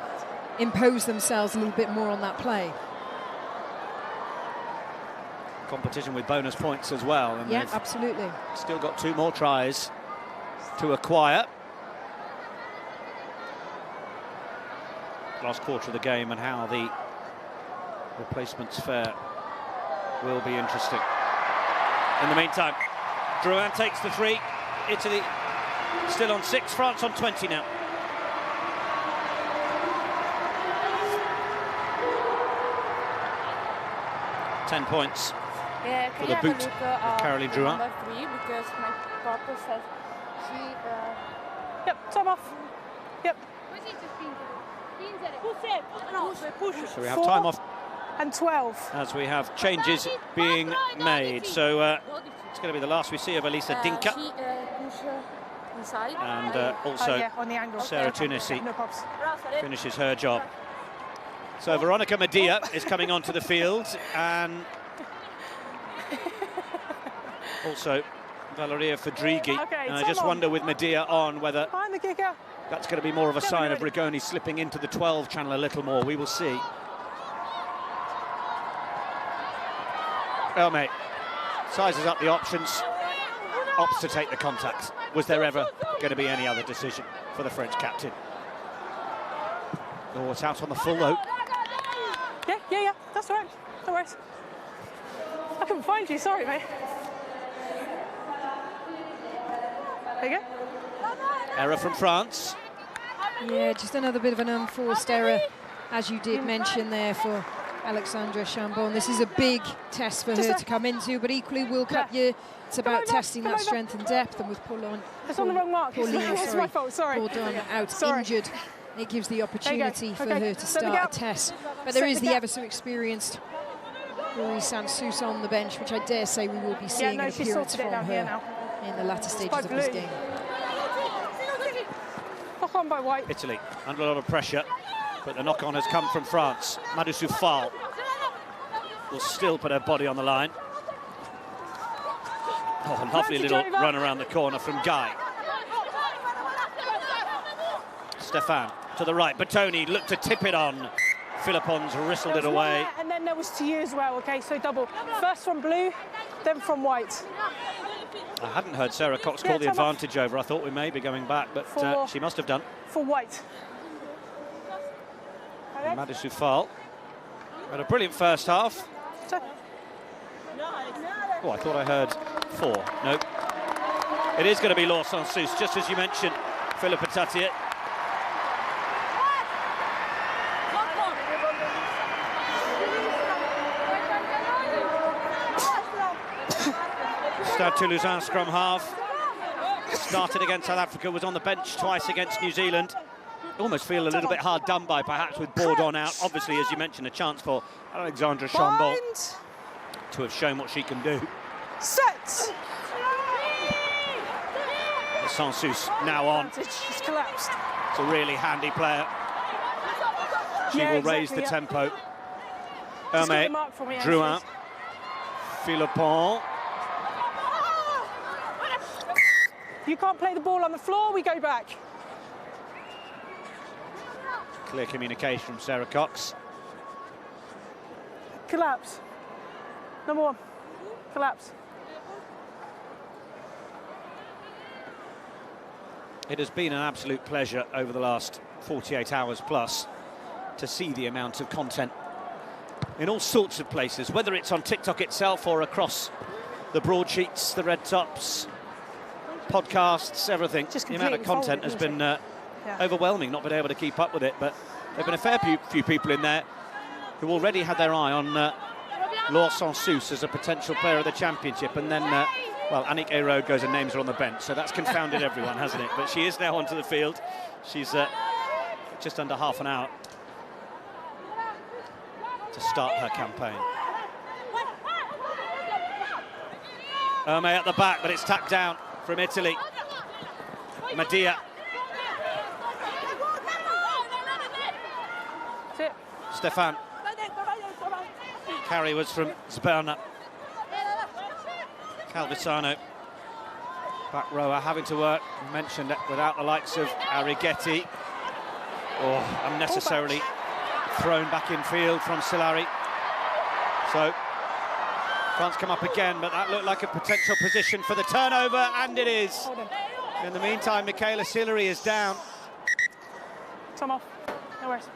impose themselves a little bit more on that play. Competition with bonus points as well. And yeah, absolutely. Still got 2 more tries to acquire. Last quarter of the game and how the replacements fare will be interesting. In the meantime, Drouin takes the 3. Italy still on 6, France on 20 now. Ten points for the boot of Caroline Drouin. Number 3, because my papa says she... Yep, time off. Yep. So we have time off. And 12. As we have changes being made. So it's going to be the last we see of Elisa Dinka. And also on the angle. Sarah Tunisi No problems. finishes her job. So Veronica Medea is coming onto the field, and also Valeria Fadrighi. Okay, And I just wonder with Medea on whether Behind the kicker. that's going to be more of a sign of Rigoni slipping into the 12 channel a little more. We will see. Well, mate, sizes up the options, opts to take the contact. Was there ever going to be any other decision for the French captain? Oh, it's out on the full though. Yeah, that's all right. No worries. I couldn't find you, sorry, mate. There you go. Error from France. Yeah, just another bit of an unforced error, as you did mention there, for Alexandra Chambon. This is a big test for her to come into, but equally World Cup year, it's about testing that strength and depth. And with Paulin, It's on the wrong mark. It's my fault, sorry. Paulin out injured, it gives the opportunity for her to Let me start go. a test. But there is the ever so experienced Louise Sansus on the bench, which I dare say we will be seeing an she's appearance sorted it from down here her now. in the latter stages by of this Blue. game. Knock on by White. Italy under a lot of pressure, but the knock-on has come from France. Madoussou Fall will still put her body on the line. Oh, a lovely little run around the corner from Guy. Stefan to the right. Bertoni looked to tip it on. Philippons wristled it away. And then there was to you as well, okay, so double. First from Blue, then from White. I hadn't heard Sarah Cox call the advantage over. I thought we may be going back, but she must have done. For White. Madoussou Fall had a brilliant first half. Oh, I thought I heard 4. Nope. It is going to be Laure Sansus, just as you mentioned, Philippa Tatiet. Stade Toulousain scrum half. Started against South Africa, was on the bench twice against New Zealand. Almost feel a little bit hard done by, perhaps, with Bourdon out. Obviously, as you mentioned, a chance for Alexandra Chambon to have shown what she can do. Set! Sansus now on. She's collapsed. It's a really handy player. She will raise the tempo. Hermé, Drouin, Philippon. You can't play the ball on the floor, we go back. Clear communication from Sarah Cox. Collapse. Number 1. Collapse. It has been an absolute pleasure over the last 48 hours plus to see the amount of content in all sorts of places, whether it's on TikTok itself or across the broadsheets, the red tops, podcasts, everything. The amount of content has been overwhelming, not been able to keep up with it, but there have been a fair few people in there who already had their eye on Laure Sansus as a potential player of the championship, and then well, Annick Hérault goes and names her on the bench, so that's confounded everyone, hasn't it? But she is now onto the field. She's just under half an hour to start her campaign. Hermé at the back, but it's tapped down from Italy. Medea. Stefan. Carry was from Sberna. Calvisano, back rower, having to work, mentioned it, without the likes of Arrighetti. Oh, unnecessarily thrown back in field from Silari. So, France come up again, but that looked like a potential position for the turnover, and it is. In the meantime, Michaela Silari is down. Tom off. No worries.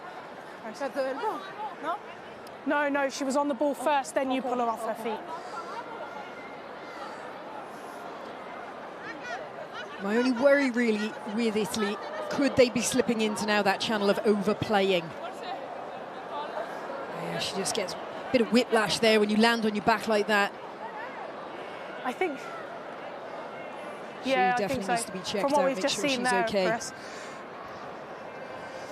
No? No, she was on the ball first, then you pull her off her feet. My only worry really with Italy, could they be slipping into now that channel of overplaying? Yeah, she just gets a bit of whiplash there when you land on your back like that. I think... She yeah, definitely I think needs so. to be checked From what out, we've make just sure seen she's now, okay. Chris.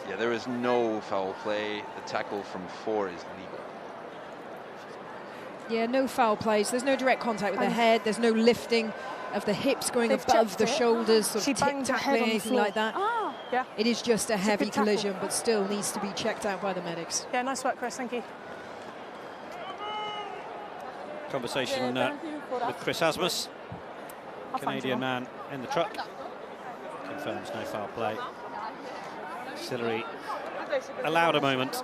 Yeah, there is no foul play. The tackle from 4 is legal. Yeah, no foul plays. There's no direct contact with the head. There's no lifting of the hips going above the shoulders, sort of tip-tackling, anything like that. Yeah. It is just a heavy good tackle. collision, but still needs to be checked out by the medics. Yeah, nice work, Chris. Thank you. Conversation with Chris Asmus. Canadian man in the truck. Confirms no foul play. Sillery allowed a moment.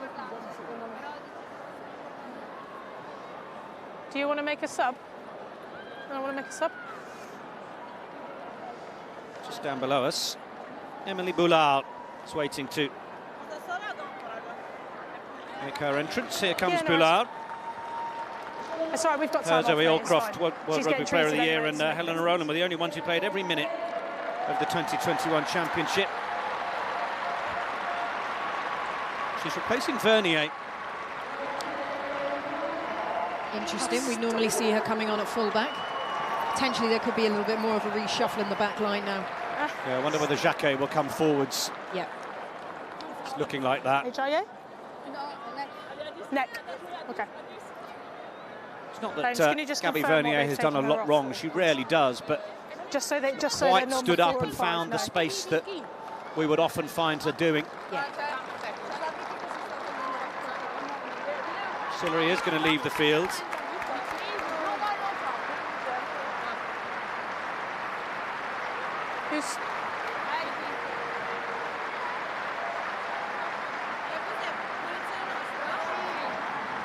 Do you want to make a sub? I want to make a sub. Just down below us, Emily Boulard is waiting to make her entrance. Here comes Boulard. It's all right, we've got time. Zoe off, mate, Allcroft, World Rugby Player of the Year, and Helena Rowland were the only ones who played every minute of the 2021 championship. She's replacing Vernier. Interesting. We normally see her coming on at full-back. Potentially there could be a little bit more of a reshuffle in the back line now. Yeah, I wonder whether Jacquet will come forwards. Yeah. It's looking like that. HIA? Neck. Okay. It's not that Gabby Vernier has done a lot wrong. She rarely does, but just so quite stood up and found the space that we would often find her doing. Yeah. Sillery is going to leave the field.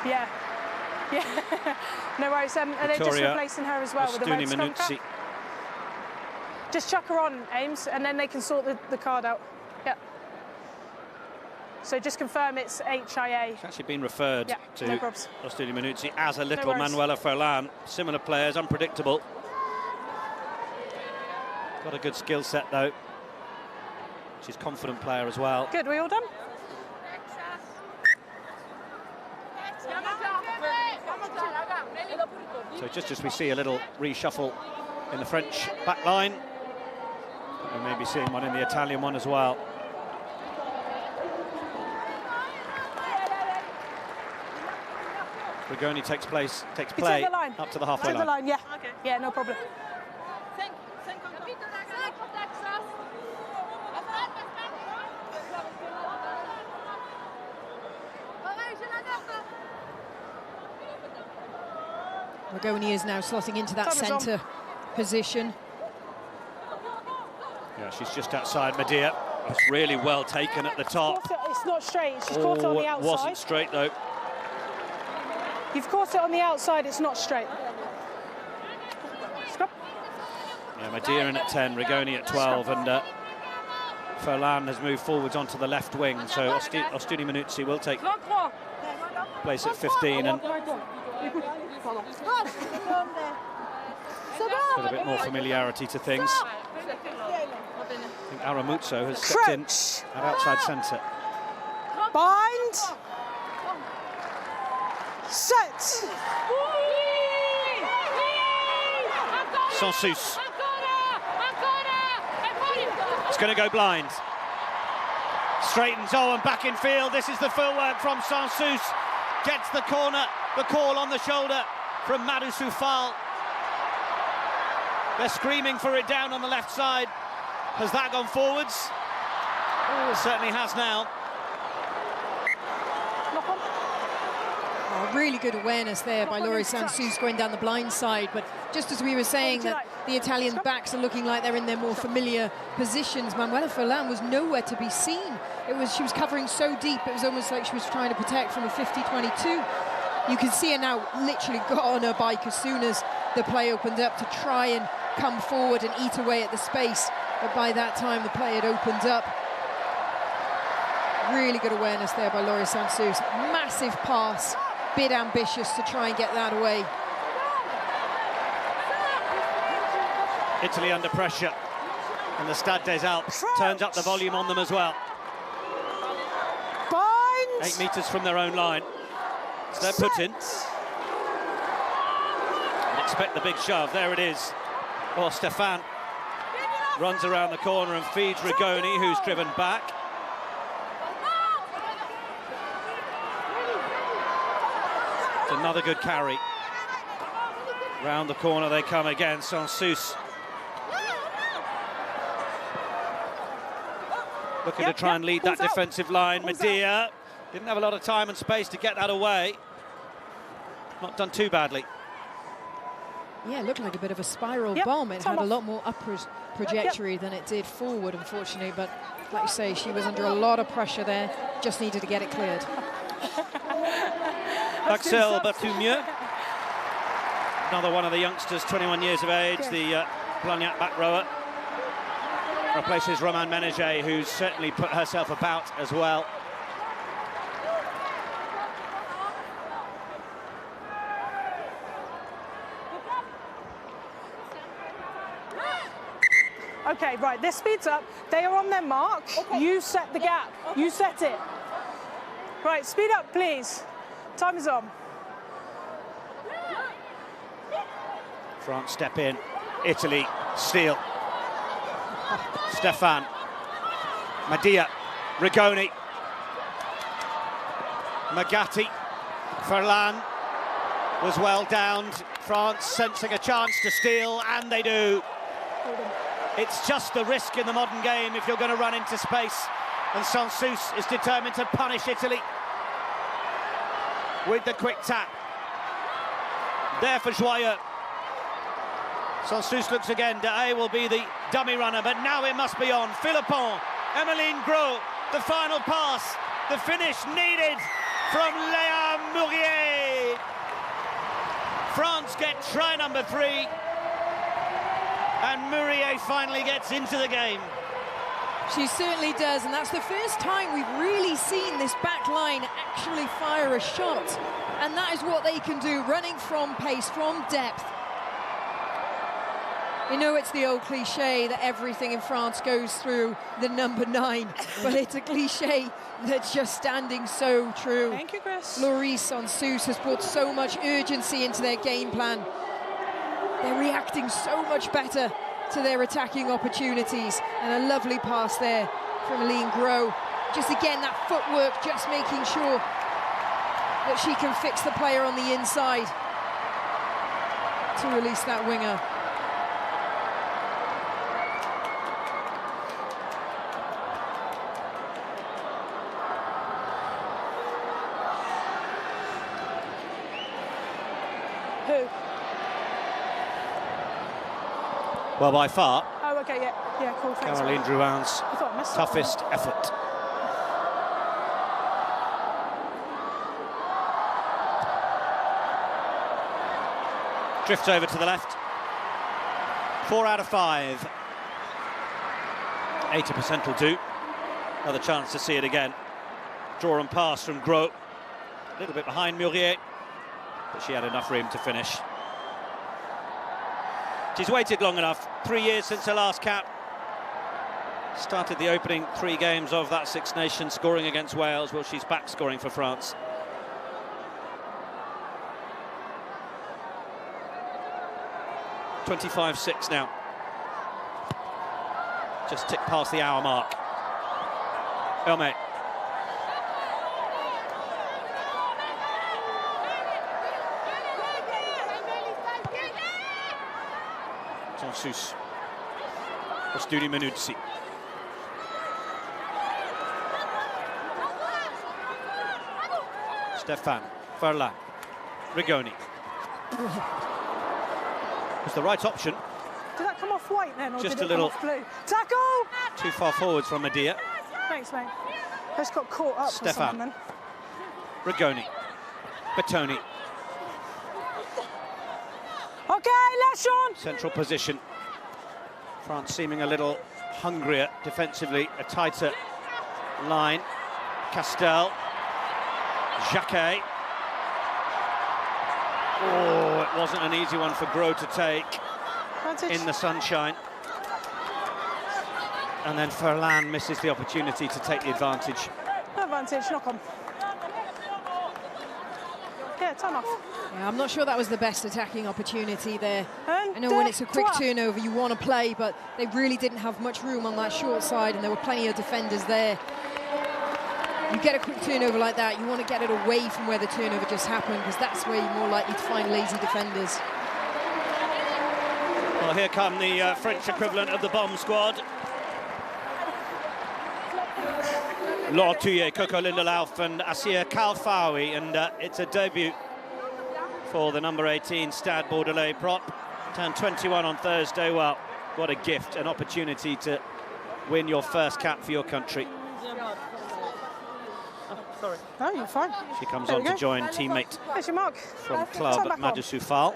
Yeah. Yeah. No worries. And they're just replacing her as well with the red scrum cap. Just chuck her on, Ames, and then they can sort the card out. Yeah. So just confirm it's HIA. It's actually been referred to Ostuni Minuzzi as a little worries. Manuela Furlan. Similar players, unpredictable. Got a good skill set though. She's a confident player as well. Good, we all done? So just as we see a little reshuffle in the French back line, we may be seeing one in the Italian one as well. Rigoni takes play up to the halfway line. Yeah. Okay. Yeah, no problem. Rigoni is now slotting into that centre position. Yeah, she's just outside Medea. It's really well taken at the top. It's not straight, she's caught it on the outside. It wasn't straight though. You've caught it on the outside, it's not straight. Stop. Yeah, Medea in at 10, Rigoni at 12, and Furlan has moved forwards onto the left wing, so Ostuni Minuzzi will take place at 15 and with a bit more familiarity to things. I think Aramuzzo has stepped in at outside centre. Bind. Set. Sansus. It's going to go blind. Straightens and back in field. This is the footwork from Sansus. Gets the corner, the call on the shoulder from Madhu Soufal. They're screaming for it down on the left side. Has that gone forwards? Oh, it certainly has now. Oh, really good awareness there by Laurie Sansus going down the blind side, but just as we were saying that the Italian backs are looking like they're in their more familiar positions, Manuela Furlan was nowhere to be seen. She was covering so deep, it was almost like she was trying to protect from a 50-22. You can see her now literally got on her bike as soon as the play opened up to try and come forward and eat away at the space, but by that time the play had opened up. Really good awareness there by Laurie Sansus. Massive pass, bit ambitious to try and get that away. Italy under pressure, and the Stade des Alpes turns up the volume on them as well. Bind. 8 metres from their own line. So they're put in. Expect the big shove. There it is. Oh, Stefan runs around the corner and feeds Rigoni, who's driven back. It's another good carry. Round the corner they come again. Sansus looking to try and lead that defensive line. Medea didn't have a lot of time and space to get that away. Not done too badly. Yeah, it looked like a bit of a spiral bomb. It had a lot more upward trajectory than it did forward, unfortunately. But like you say, she was under a lot of pressure there. Just needed to get it cleared. Axel Batumieux, another one of the youngsters, 21 years of age, the Blagnac back rower. Replaces Romane Ménager, who's certainly put herself about as well. Okay, right, this speeds up. They are on their mark. Okay. You set the gap. Okay. You set it. Right, speed up, please. Time is on. France step in. Italy, steal. Stefan. Madia. Rigoni. Magatti. Ferland was well downed. France sensing a chance to steal, and they do. It's just the risk in the modern game if you're going to run into space, and Sansus is determined to punish Italy with the quick tap. There for Joyeux. Sansus looks again. Deshayes will be the dummy runner, but now it must be on. Philippon, Emmeline Gros, the final pass, the finish needed from Léa Mourier. France get try number 3. And Mourier finally gets into the game. She certainly does, and that's the first time we've really seen this back line actually fire a shot. And that is what they can do, running from pace, from depth. You know, it's the old cliche that everything in France goes through the number 9, but it's a cliche that's just standing so true. Thank you, Chris. Laurie Sansus has brought so much urgency into their game plan. They're reacting so much better to their attacking opportunities. And a lovely pass there from Emmeline Gros. Just again, that footwork, just making sure that she can fix the player on the inside to release that winger. Who? Well, by far, oh, okay, yeah, cool. Thanks. Caroline Drouin's toughest effort. Drift over to the left. 4 out of 5. 80% will do. Another chance to see it again. Draw and pass from Gros. A little bit behind Mourier, but she had enough room to finish. She's waited long enough. 3 years since her last cap. Started the opening 3 games of that Six Nations scoring against Wales. Well, she's back scoring for France. .25.6 now. Just ticked past the hour mark. Elmé. Sansus. Ostuni Manuzzi. Stefan. Ferland. Rigoni. Was the right option. Did that come off white then, or just did it a little come off blue? Tackle! Too far forwards from Madia. Thanks, mate. Just got caught up with someone then. Rigoni. Bertoni. Okay, let's on! Central position. France seeming a little hungrier defensively, a tighter line. Castel. Jacquet. Oh, it wasn't an easy one for Gros to take in the sunshine. And then Ferland misses the opportunity to take the advantage. No advantage, knock on. Yeah, time off. Yeah, I'm not sure that was the best attacking opportunity there. And I know when it's a quick turnover, you want to play, but they really didn't have much room on that short side, and there were plenty of defenders there. You get a quick turnover like that, you want to get it away from where the turnover just happened, because that's where you're more likely to find lazy defenders. Well, here come the French equivalent of the bomb squad. Laure Thuillier, Coco Lindelauff and Assia Kalfaoui, and it's a debut for the number 18 Stade Bordelais prop. Turned 21 on Thursday. Well, what a gift, an opportunity to win your first cap for your country. Sorry. No, you're fine. She comes on to join teammate There's your mark. from club Madhu Soufal.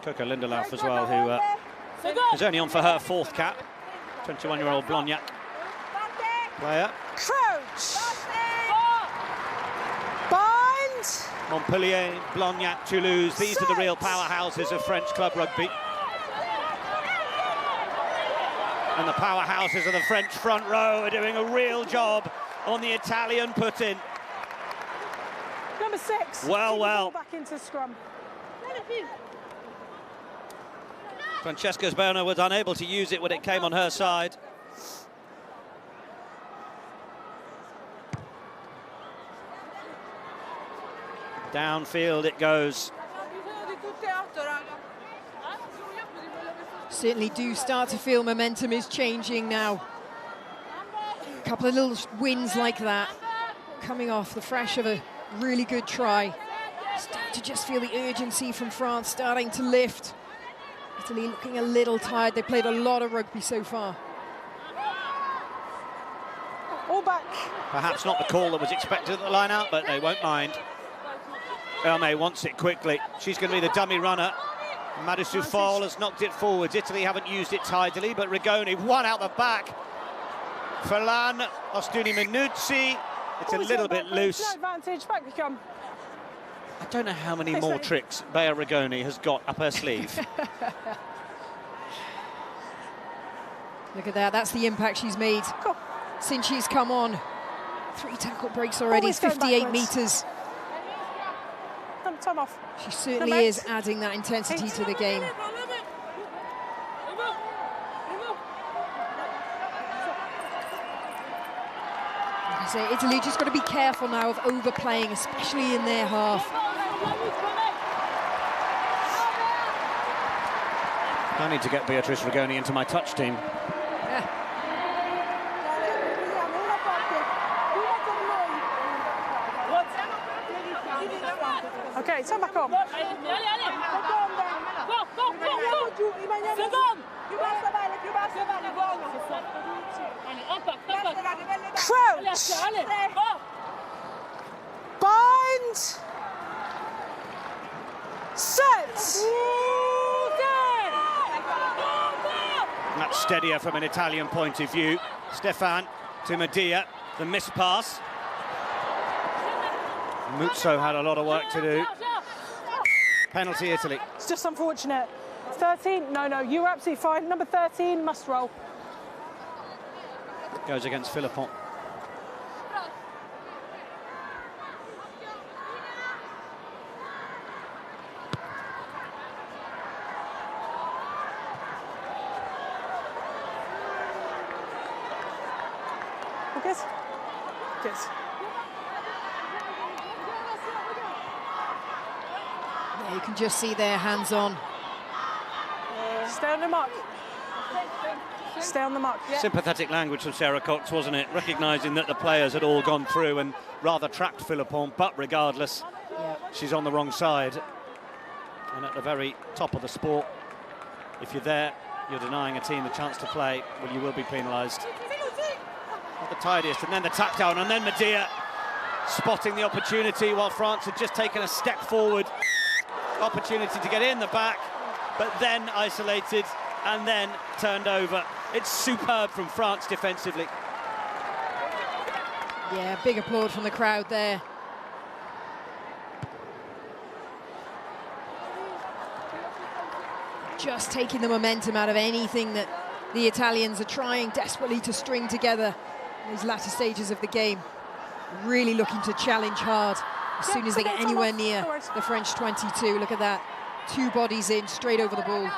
Coco Lindelof as well, who is only on for her 4th cap. 21-year-old Blognac player. Crouch. Bind. Montpellier, Blognac, Toulouse, these are the real powerhouses of French club rugby. And the powerhouses of the French front row are doing a real job on the Italian put-in. Number 6. Well. Back into scrum. Francesca Sberna was unable to use it when it came on her side. Downfield it goes. Certainly do start to feel momentum is changing now. A couple of little wins like that, coming off the fresh of a really good try. Start to just feel the urgency from France starting to lift. Italy looking a little tired. They played a lot of rugby so far. All back. Perhaps not the call that was expected at the line-out, but they won't mind. Hermé wants it quickly. She's going to be the dummy runner. Madhu Soufal has knocked it forwards. Italy haven't used it tidily, but Rigoni, one out the back. Falan, Ostuni Minuzzi. It's a little bit loose. No advantage, back we come. I don't know how many more tricks Bea Rigoni has got up her sleeve. Look at that, that's the impact she's made since she's come on. 3 tackle breaks already, 58 metres. Time off. She certainly is adding that intensity to the game. Like I say, Italy just got to be careful now of overplaying, especially in their half. I need to get Beatrice Rigoni into my touch team. Okay, turn back on. Crouch. Bind. Set. Much steadier from an Italian point of view. Stefan to Medea, the miss pass. Muzzo had a lot of work to do. Penalty Italy. It's just unfortunate. 13, no, you were absolutely fine. Number 13 must roll. Goes against Philippon. Good. Good. Yeah, you can just see their hands on. Stay on the mark. Stay on the mark. Yeah. Sympathetic language from Sarah Cox, wasn't it? Recognising that the players had all gone through and rather tracked Philippon, but regardless, she's on the wrong side. And at the very top of the sport, if you're there, you're denying a team the chance to play, well, you will be penalised. Not the tidiest, and then the tap down, and then Medea spotting the opportunity while France had just taken a step forward. Opportunity to get in the back, but then isolated and then turned over. It's superb from France defensively. Yeah, big applaud from the crowd there. Just taking the momentum out of anything that the Italians are trying desperately to string together in these latter stages of the game. Really looking to challenge hard as soon as they get anywhere near the French 22. Look at that. 2 bodies in, straight over the ball.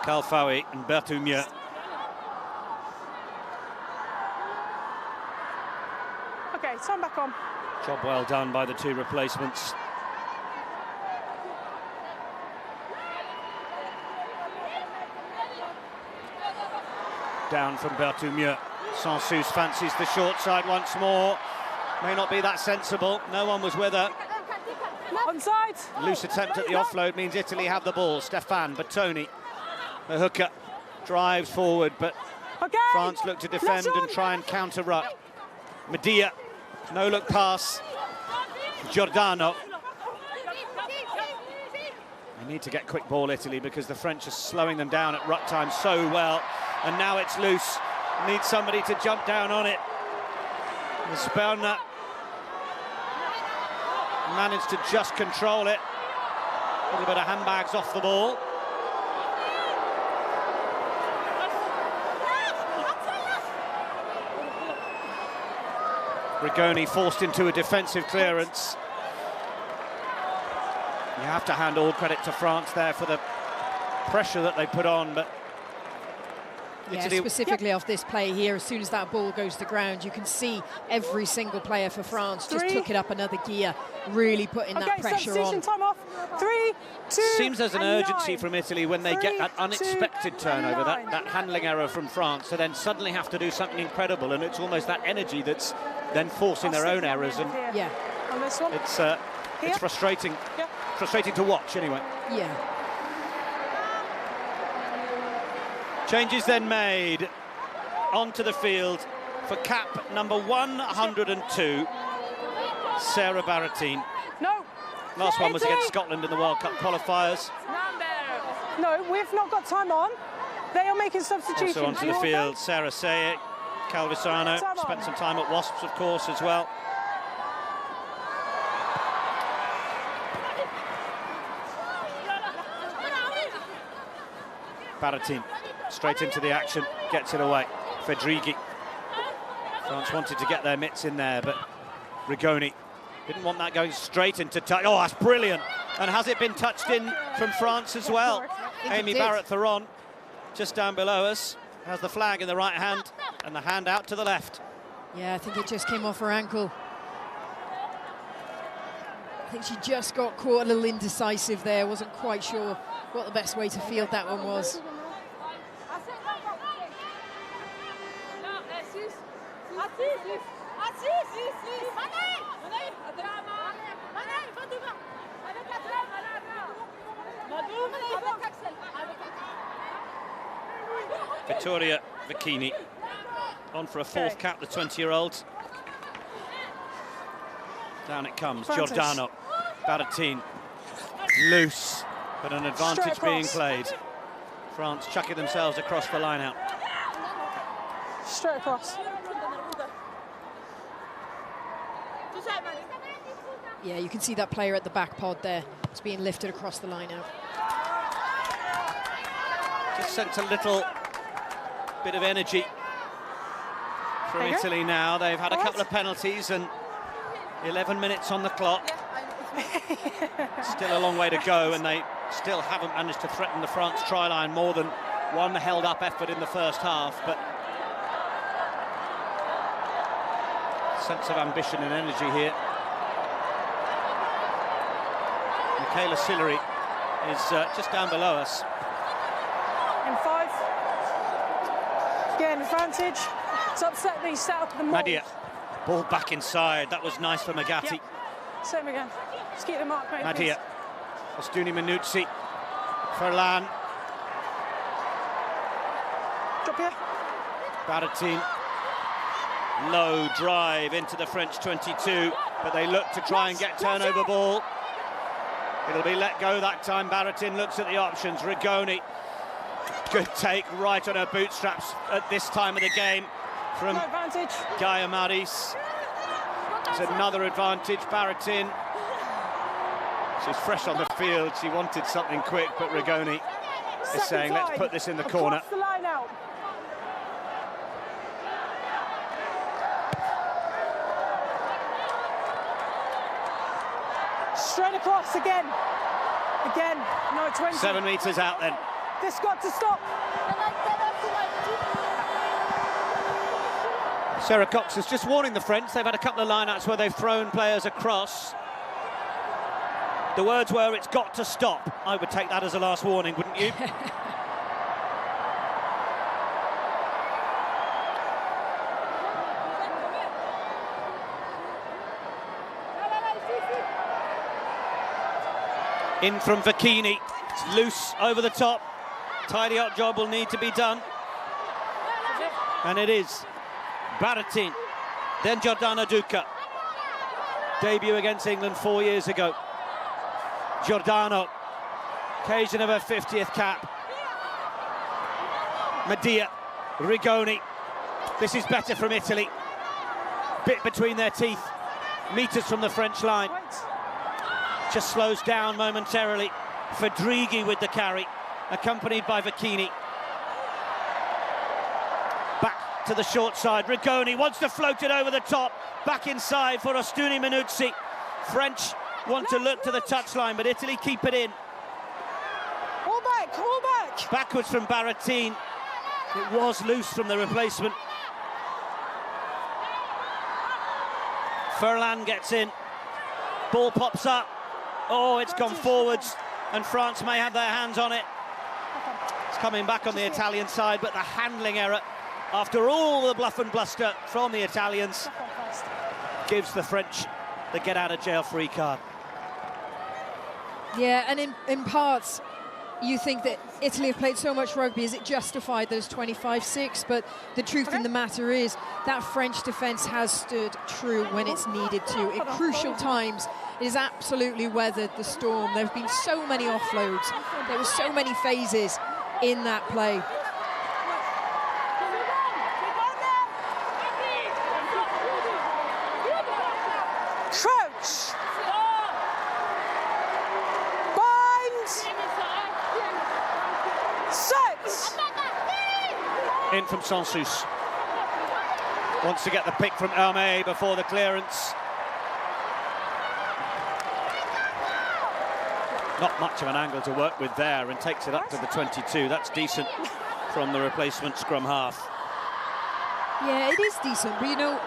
Kalfaoui and Berthoumieux. Okay, turn back on. Job well done by the 2 replacements. Down from Berthoumieux. Sansus fancies the short side once more. May not be that sensible. No one was with her. Onside. Loose attempt at the offload means Italy have the ball. Stefan Bertoni, the hooker, drives forward, but France look to defend and try and counter-ruck. Medea, no-look pass. Giordano. They need to get quick ball, Italy, because the French are slowing them down at ruck time so well. And now it's loose. Needs somebody to jump down on it. Sperna managed to just control it. A little bit of handbags off the ball. Rigoni forced into a defensive clearance. You have to hand all credit to France there for the pressure that they put on, but yeah, specifically off this play here, as soon as that ball goes to ground, you can see every single player for France just took it up another gear, really putting that pressure on. Time off. 3, 2, seems there's an urgency 9. from Italy when they get that unexpected turnover, that handling error from France, to then suddenly have to do something incredible, and it's almost that energy that's then forcing their own errors, and yeah, on this one. It's frustrating. Yeah. Frustrating to watch, anyway. Yeah. Changes then made onto the field for cap number 102, Sarah Barrettine. No. Last one was against Scotland in the World Cup qualifiers. No, we've not got time on. They are making substitutions. Also onto the field, Sarah Sayek, Calvisano, spent some time at Wasps, of course, as well. Barrettine straight into the action, gets it away. Fedrighi. France wanted to get their mitts in there, but Rigoni didn't want that going straight into touch. Oh, that's brilliant. And has it been touched in from France as well? Amy Barrett-Theron, just down below us, has the flag in the right hand and the hand out to the left. Yeah, I think it just came off her ankle. I think she just got caught a little indecisive there, wasn't quite sure what the best way to field that one was. Vittoria Vicchini on for a fourth cap, the 20-year-old. Down it comes, Giordano, Barrettine, loose, but an advantage being played. France chucking themselves across the line out. Straight across. Yeah, you can see that player at the back pod there. It's being lifted across the line out. Just sent a little bit of energy from Italy now. They've had a couple of penalties and 11 minutes on the clock. Still a long way to go, and they still haven't managed to threaten the France try line more than one held-up effort in the first half, but sense of ambition and energy here. Michaela Sillery is just down below us. In 5. Again, advantage. It's upset that he set up the mold. Madia, ball back inside. That was nice for Magatti. Yep. Same again. Just keep the mark, mate. Madia, Ostuni Minuzzi, Furlan. Drop here. Barrettine. Low drive into the French 22, but they look to try and get turnover ball. It'll be let go that time. Barrettine looks at the options. Rigoni, good take right on her bootstraps at this time of the game from Gaia Maris. It's another advantage. Barrettine, she's fresh on the field. She wanted something quick, but Rigoni is saying, let's put this in the corner. Across the line out. Straight across again. Again, no 20. 7 metres out then. This got to stop. Sarah Cox is just warning the French. They've had a couple of line-outs where they've thrown players across. The words were, it's got to stop. I would take that as a last warning, wouldn't you? In from Vakini, it's loose over the top. Tidy up job will need to be done. And it is. Baratin, then Giordano Duca. Debut against England 4 years ago. Giordano, occasion of her 50th cap. Medea, Rigoni. This is better from Italy. Bit between their teeth. Meters from the French line. Just slows down momentarily. Fedrighi with the carry, accompanied by Vakini. Back to the short side. Rigoni wants to float it over the top. Back inside for Ostuni Minuzzi. French want to look to the touchline, but Italy keep it in. All back. Backwards from Baratin. It was loose from the replacement. Furlan gets in. Ball pops up. Oh, it's gone forwards, and France may have their hands on it. It's coming back on the Italian side, but the handling error, after all the bluff and bluster from the Italians, gives the French the get-out-of-jail-free card. Yeah, and in parts, you think that Italy have played so much rugby, is it justified that it's 25-6? But the truth in the matter is that French defence has stood true when it's needed to. At crucial times, it has absolutely weathered the storm. There have been so many offloads. There were so many phases in that play. Crouch. Bind. Set. In from Sansus. Wants to get the pick from Hermé before the clearance. Not much of an angle to work with there, and takes it up to the 22. That's decent from the replacement scrum half. Yeah, it is decent, but you know,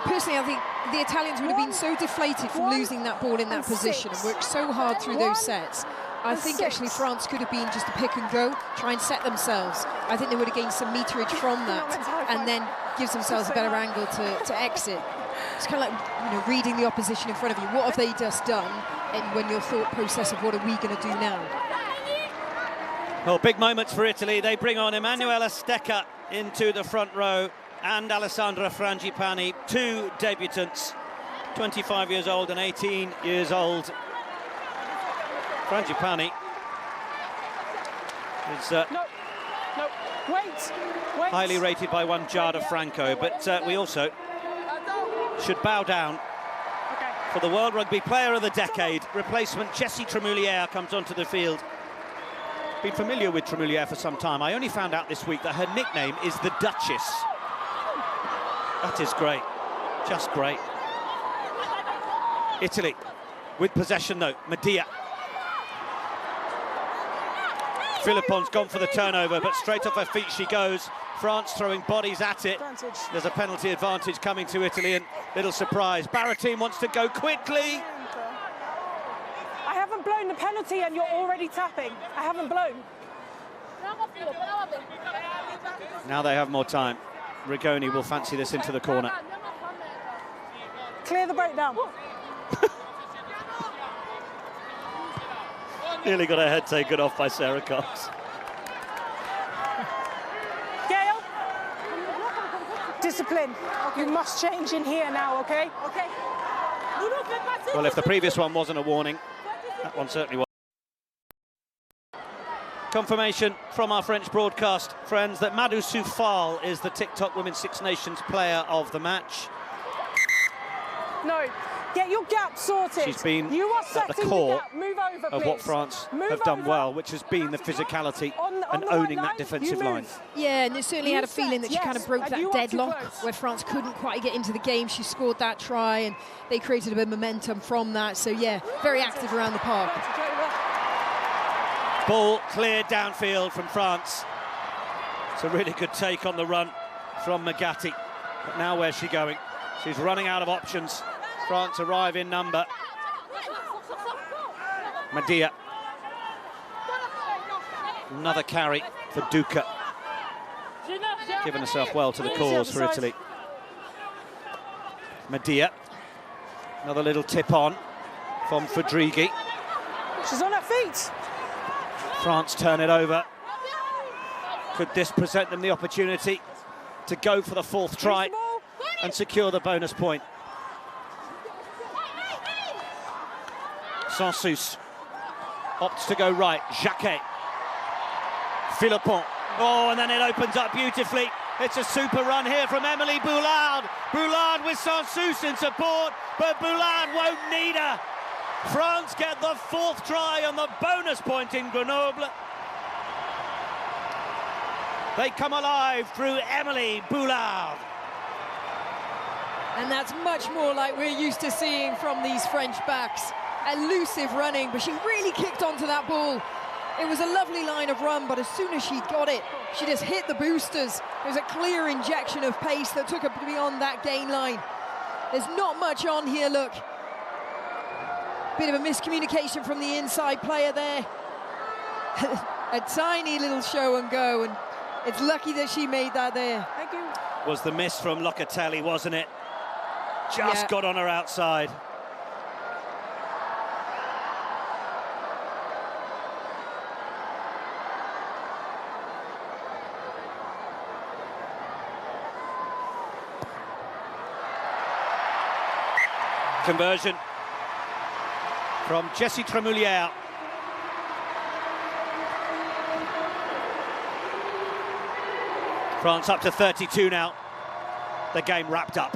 personally, I think the Italians would have been so deflated from losing that ball in that position and worked so hard through those sets. I think actually France could have been just a pick and go, try and set themselves. I think they would have gained some meterage from that and then gives themselves a better angle to exit. It's kind of like, you know, reading the opposition in front of you. What have they just done? And when your thought process of what are we going to do now? Well, big moments for Italy. They bring on Emanuela Stecca into the front row and Alessandra Frangipani, two debutants, 25 years old and 18 years old. Frangipani is Wait. highly rated by one Giada Franco, but we also should bow down for the World Rugby Player of the Decade. Replacement Jessie Tremoulière comes onto the field. Been familiar with Tremoulière for some time. I only found out this week that her nickname is the Duchess. That is great, just great. Italy with possession though. Medea. Philippon's gone for the turnover, but straight off her feet she goes. France throwing bodies at it. There's a penalty advantage coming to Italy, and little surprise. Baratin wants to go quickly. I haven't blown the penalty and you're already tapping. I haven't blown. Now they have more time. Rigoni will fancy this into the corner. Clear the breakdown. Nearly got her head taken off by Sarah Cox. Gail, discipline. You must change in here now, okay? Okay. Well, if the previous one wasn't a warning, that one certainly was. Confirmation from our French broadcast friends that Madou Soufal is the TikTok Women's Six Nations player of the match. No, get your gap sorted. She's been at the core of what France have done well, which has been the physicality and owning that defensive line. Yeah, and it certainly had a feeling that she kind of broke that deadlock where France couldn't quite get into the game. She scored that try and they created a bit of momentum from that. So yeah, very active around the park. Ball cleared downfield from France. It's a really good take on the run from Magatti. But now where's she going? She's running out of options. France arrive in number. Medea. Another carry for Duca. Given herself well to the cause for Italy. Medea. Another little tip on from Fedrighi. She's on her feet. France turn it over. Could this present them the opportunity to go for the fourth try and secure the bonus point? Sansus opts to go right. Jacquet. Philippon. Oh, and then it opens up beautifully. It's a super run here from Emily Boulard. Boulard with Sansus in support, but Boulard won't need her. France get the fourth try on the bonus point in Grenoble. They come alive through Emily Boulard. And that's much more like we're used to seeing from these French backs. Elusive running, but she really kicked onto that ball. It was a lovely line of run, but as soon as she got it, she just hit the boosters. It was a clear injection of pace that took her beyond that gain line. There's not much on here, look. Bit of a miscommunication from the inside player there. A tiny little show and go, and it's lucky that she made that there. Thank you. Was the miss from Locatelli, wasn't it? Just got on her outside. Conversion from Jessie Tremoulière. France up to 32 now. The game wrapped up.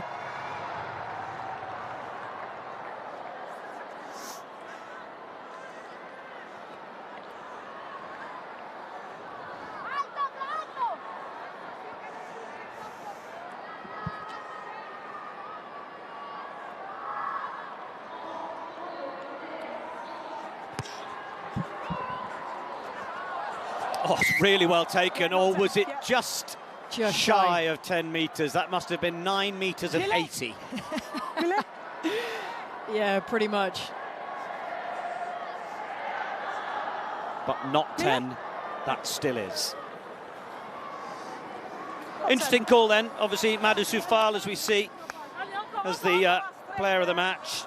Oh, it's really well taken, or was it just shy of 10 metres? That must have been 9 metres and 80. Yeah, pretty much. But not 10, that still is. Interesting call then, obviously Madou Soufal, as we see, as the player of the match.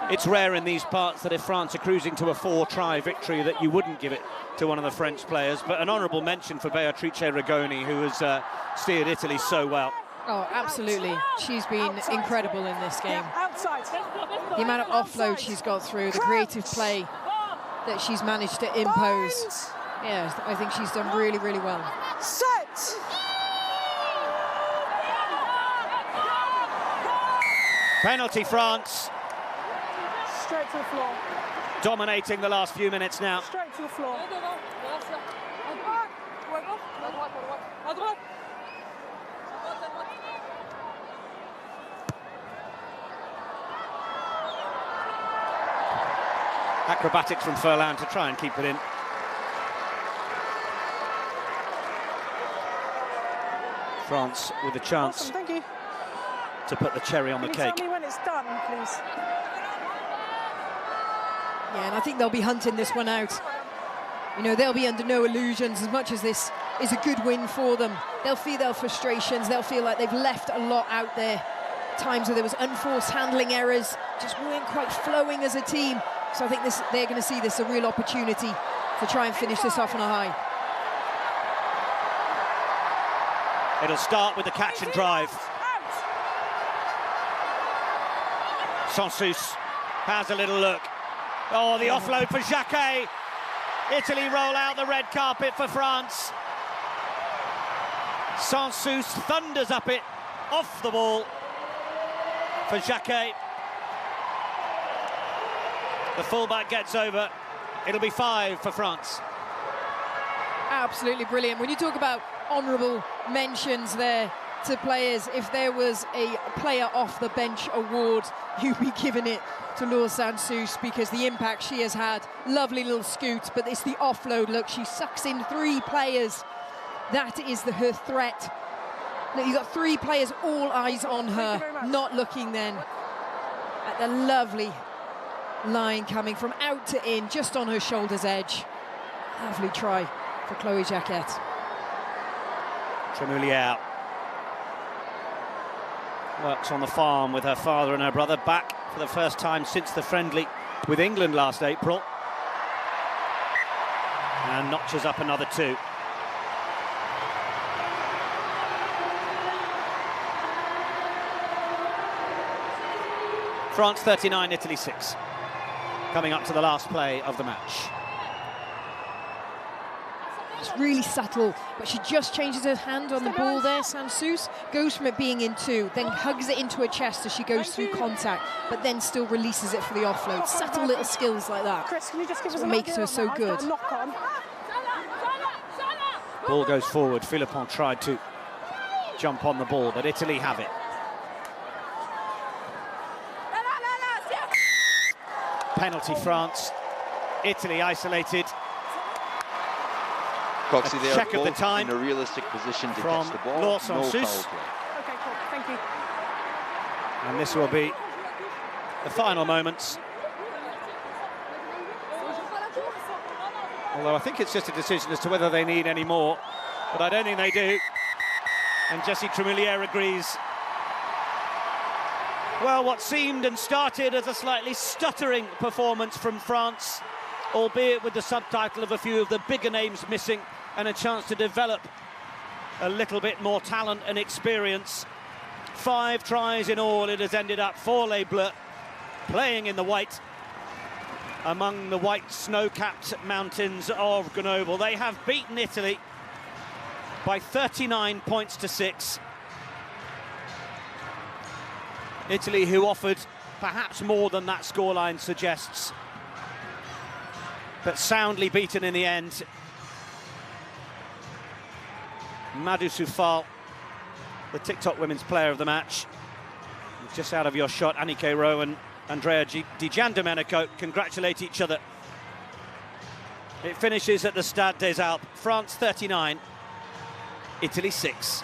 It's rare in these parts that if France are cruising to a 4-try victory that you wouldn't give it to one of the French players, but an honourable mention for Beatrice Rigoni, who has steered Italy so well. Oh, absolutely. She's been incredible in this game. The amount of offload she's got through, the creative play that she's managed to impose. Yeah, I think she's done really, really well. Set! Penalty, France. Straight to the floor. Dominating the last few minutes now. Straight to the floor. Acrobatics from Furlan to try and keep it in. France with a chance Awesome, thank you. to put the cherry on the cake. Tell me when it's done, please. Yeah, and I think they'll be hunting this one out. You know, they'll be under no illusions. As much as this is a good win for them, they'll feel their frustrations. They'll feel like they've left a lot out there. Times where there was unforced handling errors, just weren't quite flowing as a team. So I think they're going to see this a real opportunity to try and finish this off on a high. It'll start with the catch and drive. Sansus has a little look. Oh, the offload for Jacquet. Italy roll out the red carpet for France. Sansus thunders up it, off the ball for Jacquet. The fullback gets over. It'll be 5 for France. Absolutely brilliant. When you talk about honourable mentions there to players, if there was a player off the bench award, you'd be giving it to Laure Sansus, because the impact she has had. Lovely little scoot, but it's the offload. Look, she sucks in 3 players. That is her threat. Look, you've got 3 players, all eyes on her, not looking then at the lovely line coming from out to in, just on her shoulder's edge. Lovely try for Chloé Jacquet. Tremoulière works on the farm with her father and her brother, back for the first time since the friendly with England last April. And notches up another 2. France 39, Italy 6. Coming up to the last play of the match. It's really subtle, but she just changes her hand on the ball there. Sansus goes from it being in 2, then hugs it into her chest as she goes through contact, but then still releases it for the offload. Subtle little skills like that. Chris, can you just give us what makes her so good. Ball goes forward. Philippon tried to jump on the ball, but Italy have it. Penalty France. Italy isolated. Coxie, they are check of the both time in a realistic position to from catch the ball. Lawson No Sus. foul play. Okay, cool. Thank you. And this will be the final moments. Although I think it's just a decision as to whether they need any more, but I don't think they do. And Jessie Tremoulière agrees. Well, what seemed and started as a slightly stuttering performance from France, albeit with the subtitle of a few of the bigger names missing and a chance to develop a little bit more talent and experience. 5 tries in all it has ended up for Les Bleus, playing in the white among the white snow-capped mountains of Grenoble. They have beaten Italy by 39 points to 6. Italy, who offered perhaps more than that scoreline suggests, but soundly beaten in the end. Madou Soufal, the TikTok Women's Player of the Match. Just out of your shot, Anneke Rowe and Andrea Di Giandomenico congratulate each other. It finishes at the Stade des Alpes. France 39, Italy 6.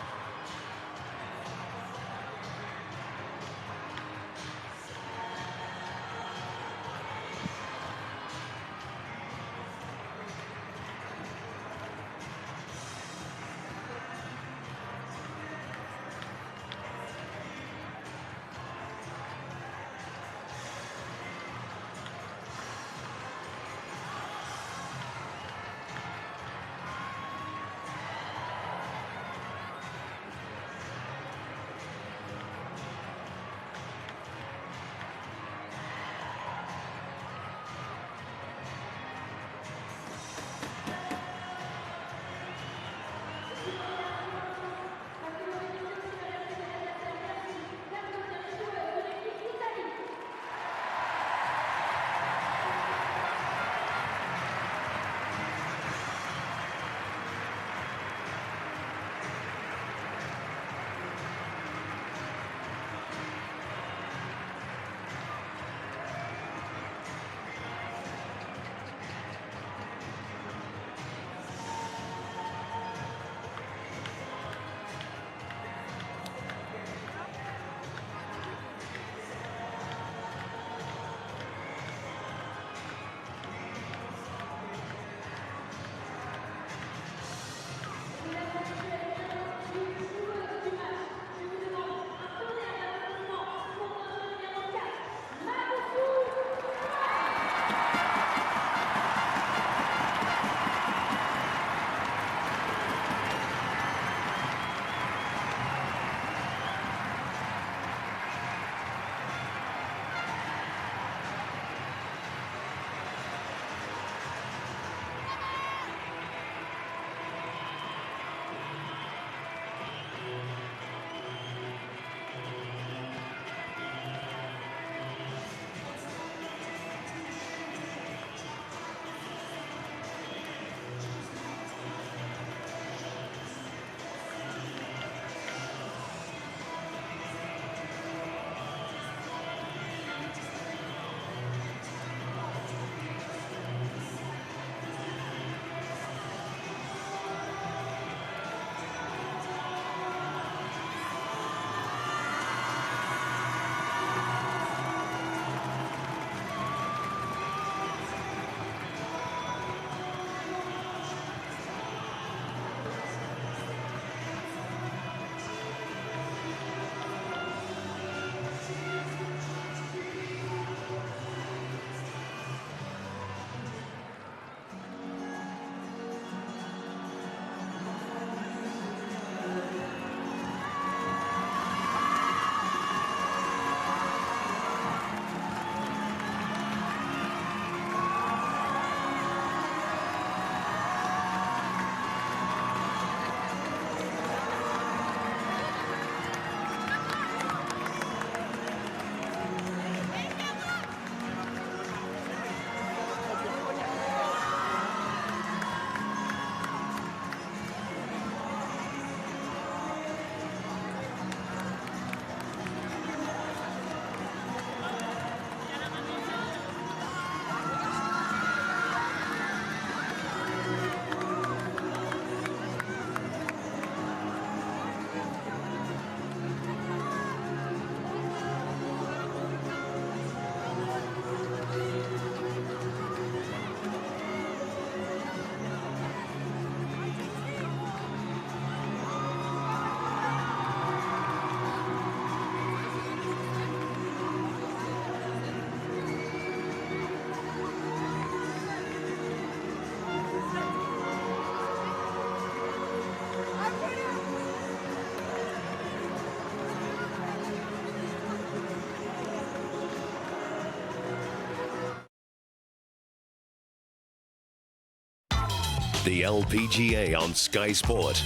The LPGA on Sky Sport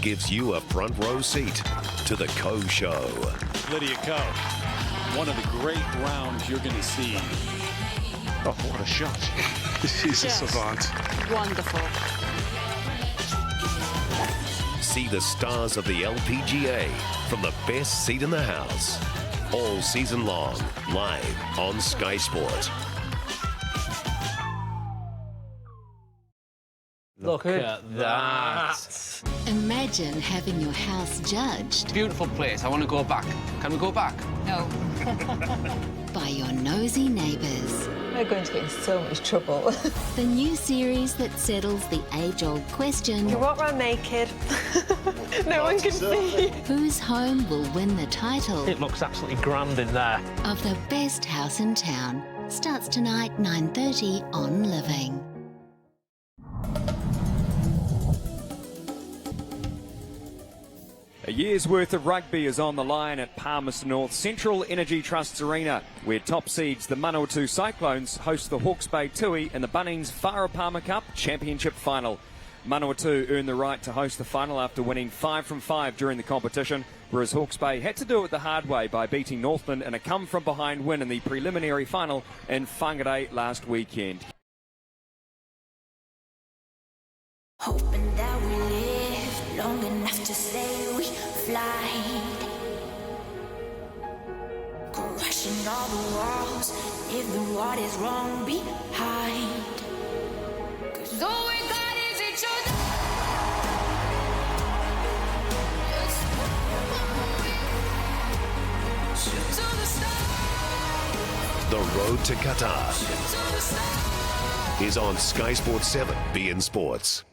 gives you a front row seat to the Ko Show. Lydia Ko, one of the great rounds you're going to see. Oh, what a shot. She's a savant. Wonderful. See the stars of the LPGA from the best seat in the house. All season long, live on Sky Sport. Look at that. Imagine having your house judged. Beautiful place. I want to go back. Can we go back? No. By your nosy neighbours. We're going to get in so much trouble. The new series that settles the age-old question. You walk around naked. No one can see. Whose home will win the title? It looks absolutely grand in there. Of the best house in town. Starts tonight, 9:30 on Living. A year's worth of rugby is on the line at Palmerston North Central Energy Trust's arena, where top seeds the Manawatu Cyclones host the Hawke's Bay Tui in the Bunnings Farah Palmer Cup Championship Final. Manawatu earned the right to host the final after winning 5 from 5 during the competition, whereas Hawke's Bay had to do it the hard way by beating Northland in a come-from-behind win in the preliminary final in Whangarei last weekend. Hoping that we live long enough to say we fly, crushing all the walls, leaving what is wrong behind. 'Cause all we got is each other. Shoot to the stars. The road to Qatar is on Sky Sports 7, beIN Sports.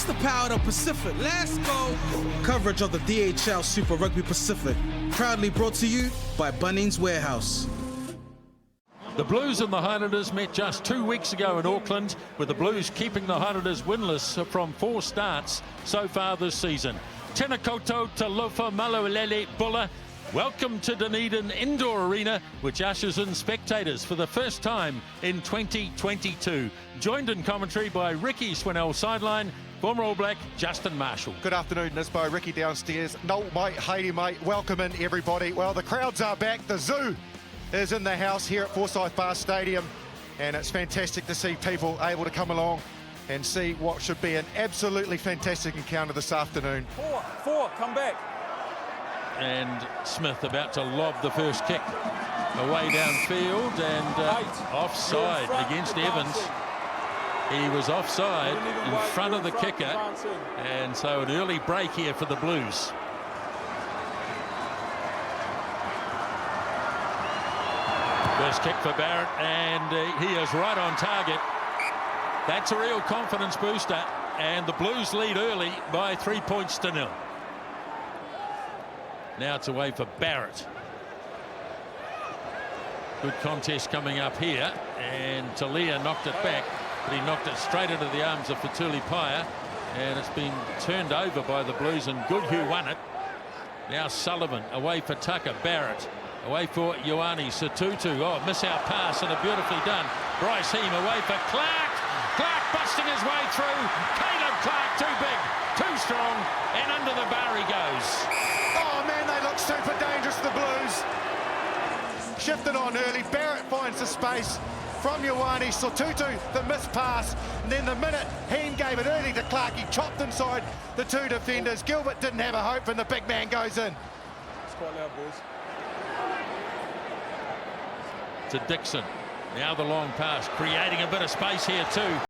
The power of Pacific. Let's go! Coverage of the DHL Super Rugby Pacific. Proudly brought to you by Bunnings Warehouse. The Blues and the Highlanders met just 2 weeks ago in Auckland, with the Blues keeping the Highlanders winless from 4 starts so far this season. Tēnā koutou te lofa malauelele Buller. Welcome to Dunedin Indoor Arena, which ushers in spectators for the first time in 2022. Joined in commentary by Ricky Swinell sideline, former All Black Justin Marshall. Good afternoon, Nisbo. Ricky downstairs. No, mate, Haiti, mate. Welcome in, everybody. Well, the crowds are back. The zoo is in the house here at Forsyth Bar Stadium, and it's fantastic to see people able to come along and see what should be an absolutely fantastic encounter this afternoon. Four, come back. And Smith about to lob the first kick away downfield, and offside against Evans. He was offside in front of the kicker, and so an early break here for the Blues. First kick for Barrett, and he is right on target. That's a real confidence booster, and the Blues lead early by 3 points to 0. Now it's away for Barrett. Good contest coming up here, and Talia knocked it back, but he knocked it straight into the arms of Fatuli Paya, and it's been turned over by the Blues, and Goodhue won it. Now Sullivan away for Tucker. Barrett away for Ioane Satutu. Oh, miss out pass, and a beautifully done. Bryce Heem away for Clark. Clark busting his way through. Caleb Clark too big, too strong, and under the bar he goes. Oh man, they look super dangerous, the Blues. Shifted on early. Barrett finds the space from Ioane Satutu, the missed pass, and then the minute Heem gave it early to Clark, he chopped inside the 2 defenders. Gilbert didn't have a hope, and the big man goes in. It's quite loud, boys. To Dixon. Now the long pass, creating a bit of space here too.